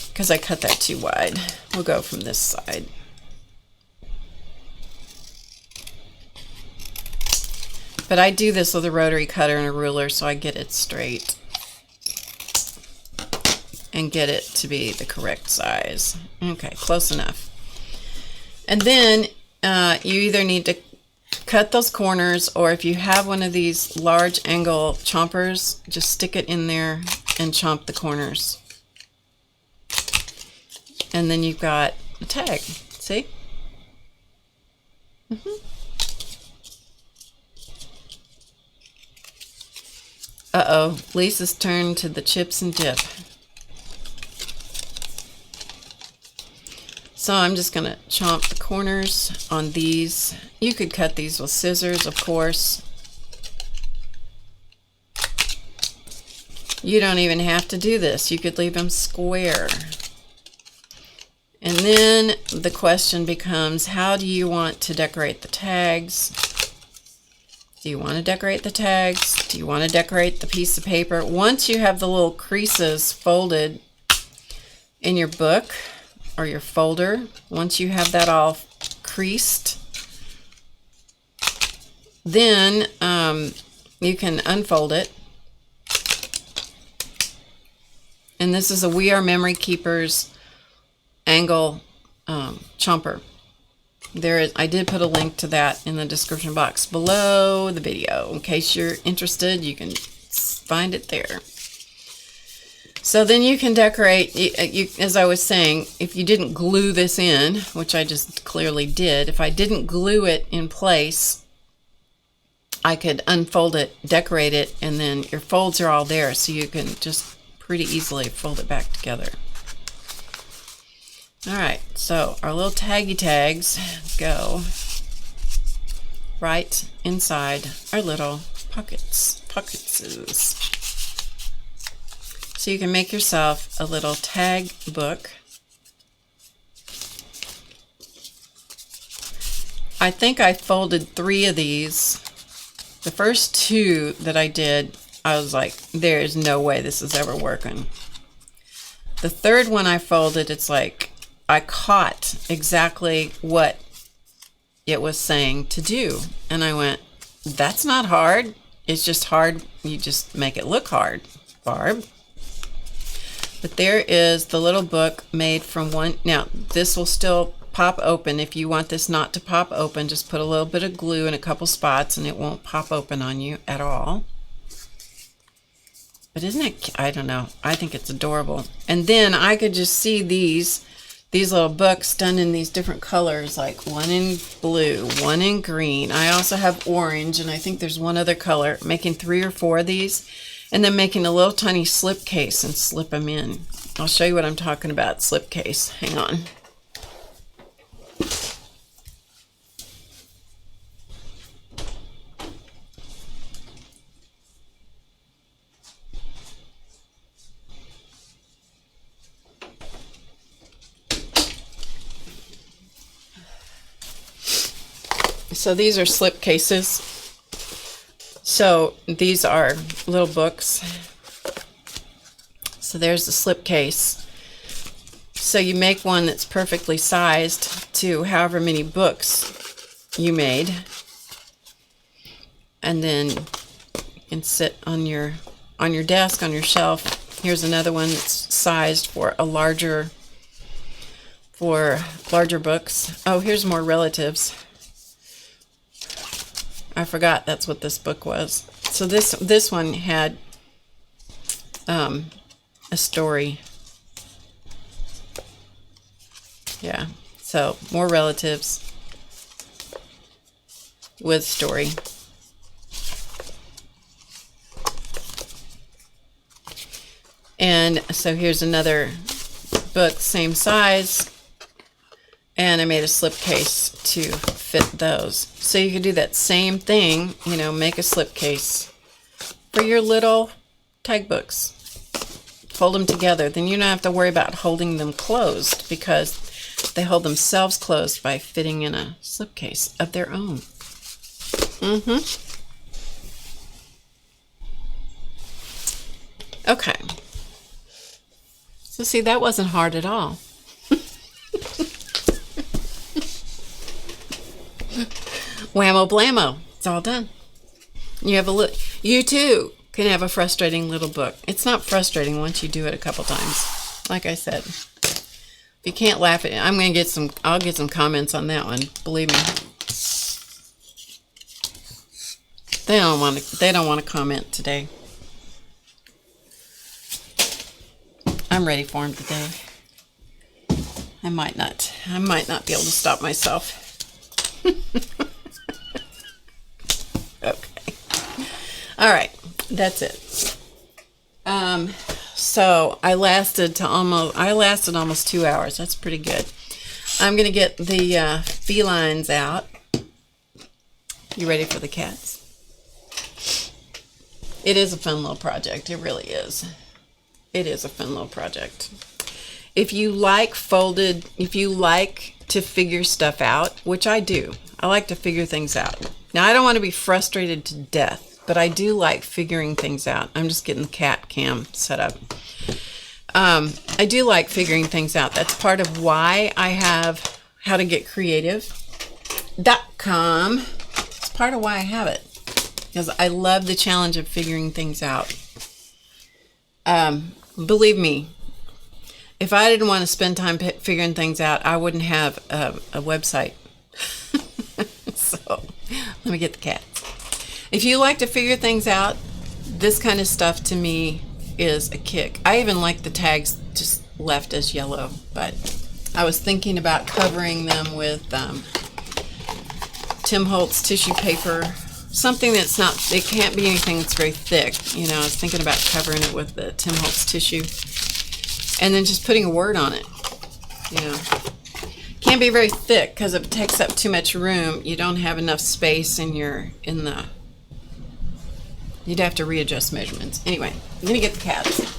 because I cut that too wide. We'll go from this side. But I do this with a rotary cutter and a ruler so I get it straight and get it to be the correct size. Okay, close enough. And then you either need to cut those corners, or if you have one of these large angle chompers, just stick it in there and chomp the corners. And then you've got a tag. See? Uh-oh, Lisa's turn to the chips and dip. So I'm just going to chomp the corners on these. You could cut these with scissors, of course. You don't even have to do this. You could leave them square. And then the question becomes, how do you want to decorate the tags? Do you want to decorate the tags? Do you want to decorate the piece of paper? Once you have the little creases folded in your book or your folder, once you have that all creased, Then you can unfold it. And this is a We Are Memory Keepers angle chomper. I did put a link to that in the description box below the video. In case you're interested, you can find it there. So then you can decorate, as I was saying, if you didn't glue this in, which I just clearly did, if I didn't glue it in place, I could unfold it, decorate it, and then your folds are all there, so you can just pretty easily fold it back together. Alright, so our little taggy tags go right inside our little pocketses. So you can make yourself a little tag book. I think I folded 3 of these. The first 2 that I did, I was like, there's no way this is ever working. The third one I folded, it's like I caught exactly what it was saying to do. And I went, that's not hard. It's just hard. You just make it look hard, Barb. But there is the little book made from one. Now, this will still pop open. If you want this not to pop open, just put a little bit of glue in a couple spots and it won't pop open on you at all. But isn't it, I don't know, I think it's adorable. And then I could just see these little books done in these different colors, like one in blue, one in green. I also have orange, and I think there's one other color, making 3 or 4 of these. And then making a little tiny slip case and slip them in. I'll show you what I'm talking about, slip case. Hang on. So these are slip cases. So these are little books. So there's the slip case. So you make one that's perfectly sized to however many books you made. And then you can sit on your desk, on your shelf. Here's another one that's sized for larger books. Oh, here's more relatives. I forgot that's what this book was. So this one had a story. Yeah, so more relatives with story. And so here's another book, same size. And I made a slip case to fit those. So you can do that same thing, make a slip case for your little tag books. Fold them together. Then you don't have to worry about holding them closed because they hold themselves closed by fitting in a slip case of their own. Okay. So see, that wasn't hard at all. Whammo blammo, it's all done. You too can have a frustrating little book. It's not frustrating once you do it a couple times. Like I said, if you can't laugh at it, I'll get some comments on that one. Believe me. They don't want to comment today. I'm ready for them today. I might not be able to stop myself. Okay. All right, that's it. So I lasted almost 2 hours. That's pretty good. I'm gonna get the felines out. You ready for the cats? It is a fun little project. It really is. It is a fun little project. If you like to figure stuff out, which I do, I like to figure things out. Now, I don't want to be frustrated to death, but I do like figuring things out. I'm just getting the cat cam set up. I do like figuring things out. That's part of why I have HowToGetCreative.com. It's part of why I have it, because I love the challenge of figuring things out. Believe me, if I didn't want to spend time figuring things out, I wouldn't have a website. So let me get the cat. If you like to figure things out, this kind of stuff to me is a kick. I even like the tags just left as yellow, but I was thinking about covering them with Tim Holtz tissue paper, something that's not, it can't be anything that's very thick. You know, I was thinking about covering it with the Tim Holtz tissue and then just putting a word on it. You know, can't be very thick because if it takes up too much room, you don't have enough space in the, you'd have to readjust measurements. Anyway, I'm gonna get the cats.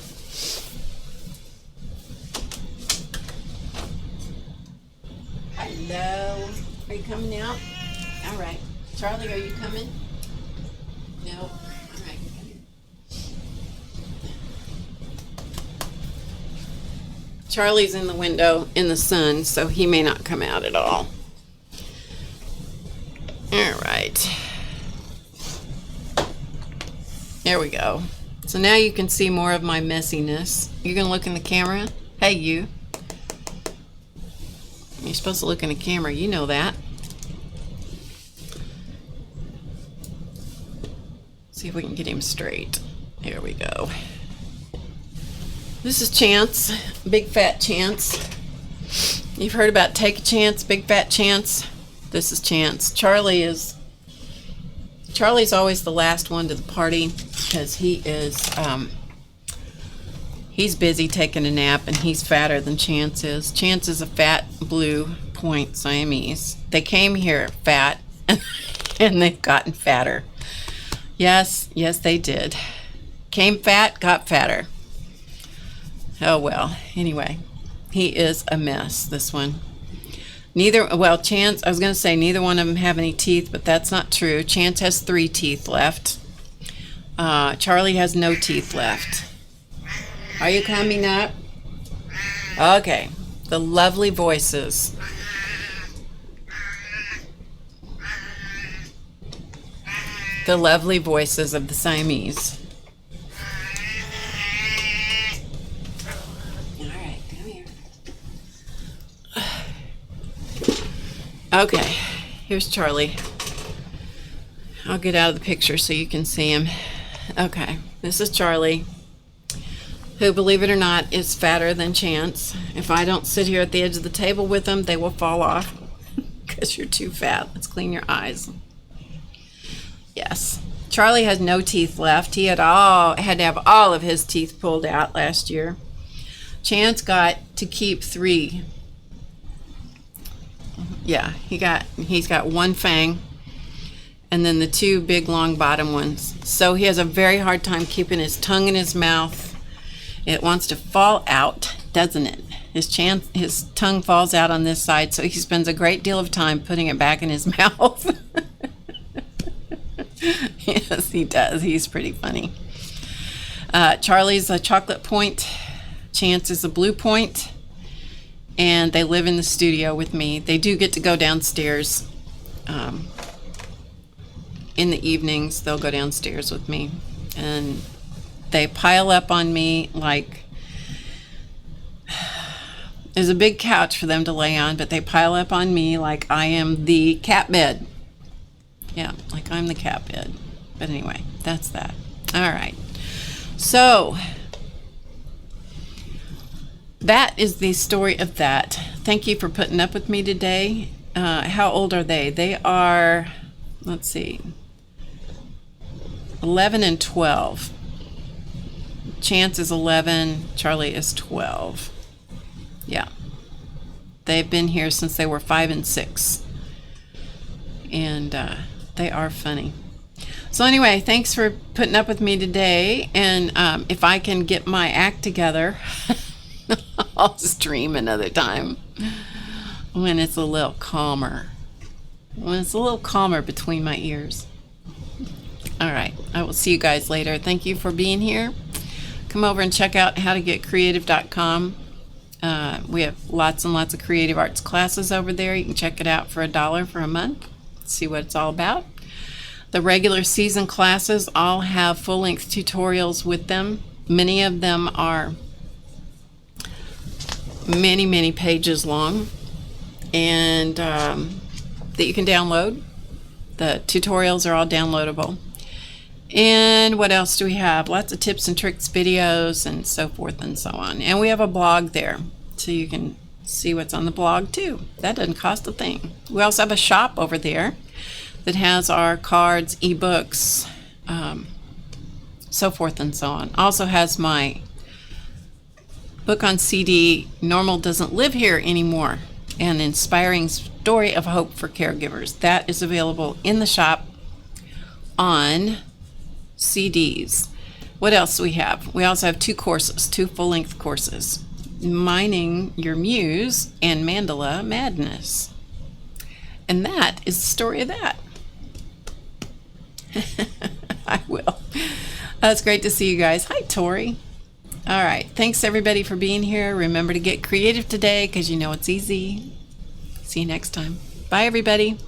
Hello, are you coming out? All right. Charlie, are you coming? No. All right. Charlie's in the window in the sun, so he may not come out at all. All right. There we go. So now you can see more of my messiness. You're going to look in the camera? Hey, you. You're supposed to look in the camera. You know that. See if we can get him straight. There we go. This is Chance, big fat Chance. You've heard about take a chance, big fat chance. This is Chance. Charlie's always the last one to the party because he's busy taking a nap and he's fatter than Chance is. Chance is a fat blue point Siamese. They came here fat and they've gotten fatter. Yes, they did. Came fat, got fatter. Oh well, anyway, he is a mess, this one. Chance, I was going to say neither one of them have any teeth, but that's not true. Chance has 3 teeth left. Charlie has no teeth left. Are you coming up? Okay, the lovely voices. The lovely voices of the Siamese. All right, come here. Okay, here's Charlie. I'll get out of the picture so you can see him. Okay, this is Charlie, who, believe it or not, is fatter than Chance. If I don't sit here at the edge of the table with them, they will fall off because you're too fat. Let's clean your eyes. Yes. Charlie has no teeth left. He had to have all of his teeth pulled out last year. Chance got to keep 3. Yeah, he's got 1 fang and then the 2 big long bottom ones. So he has a very hard time keeping his tongue in his mouth. It wants to fall out, doesn't it? His tongue falls out on this side, so he spends a great deal of time putting it back in his mouth. Yes, he does. He's pretty funny. Charlie's a chocolate point. Chance is a blue point. And they live in the studio with me. They do get to go downstairs. In the evenings, they'll go downstairs with me. And they pile up on me like... There's a big couch for them to lay on, but they pile up on me like I am the cat bed. Yeah, like I'm the cat bed. But anyway, that's that. All right. So that is the story of that. Thank you for putting up with me today. How old are they? They are, let's see, 11 and 12. Chance is 11. Charlie is 12. Yeah. They've been here since they were 5 and 6. And they are funny. So anyway, thanks for putting up with me today. And if I can get my act together, I'll stream another time when it's a little calmer. When it's a little calmer between my ears. All right. I will see you guys later. Thank you for being here. Come over and check out HowToGetCreative.com. We have lots and lots of creative arts classes over there. You can check it out for $1 for a month. See what it's all about. The regular season classes all have full-length tutorials with them. Many of them are many pages long, and that you can download. The tutorials are all downloadable. And what else do we have? Lots of tips and tricks videos and so forth and so on. And we have a blog there, so you can see what's on the blog too. That doesn't cost a thing. We also have a shop over there that has our cards, ebooks, so forth and so on. Also has my book on CD, Normal Doesn't Live Here Anymore, an inspiring story of hope for caregivers. That is available in the shop on CDs. What else do we have? We also have 2 courses, 2 full-length courses, Mining Your Muse and Mandala Madness. And that is the story of that. I will. It's great to see you guys. Hi, Tori. All right. Thanks, everybody, for being here. Remember to get creative today, because you know it's easy. See you next time. Bye, everybody.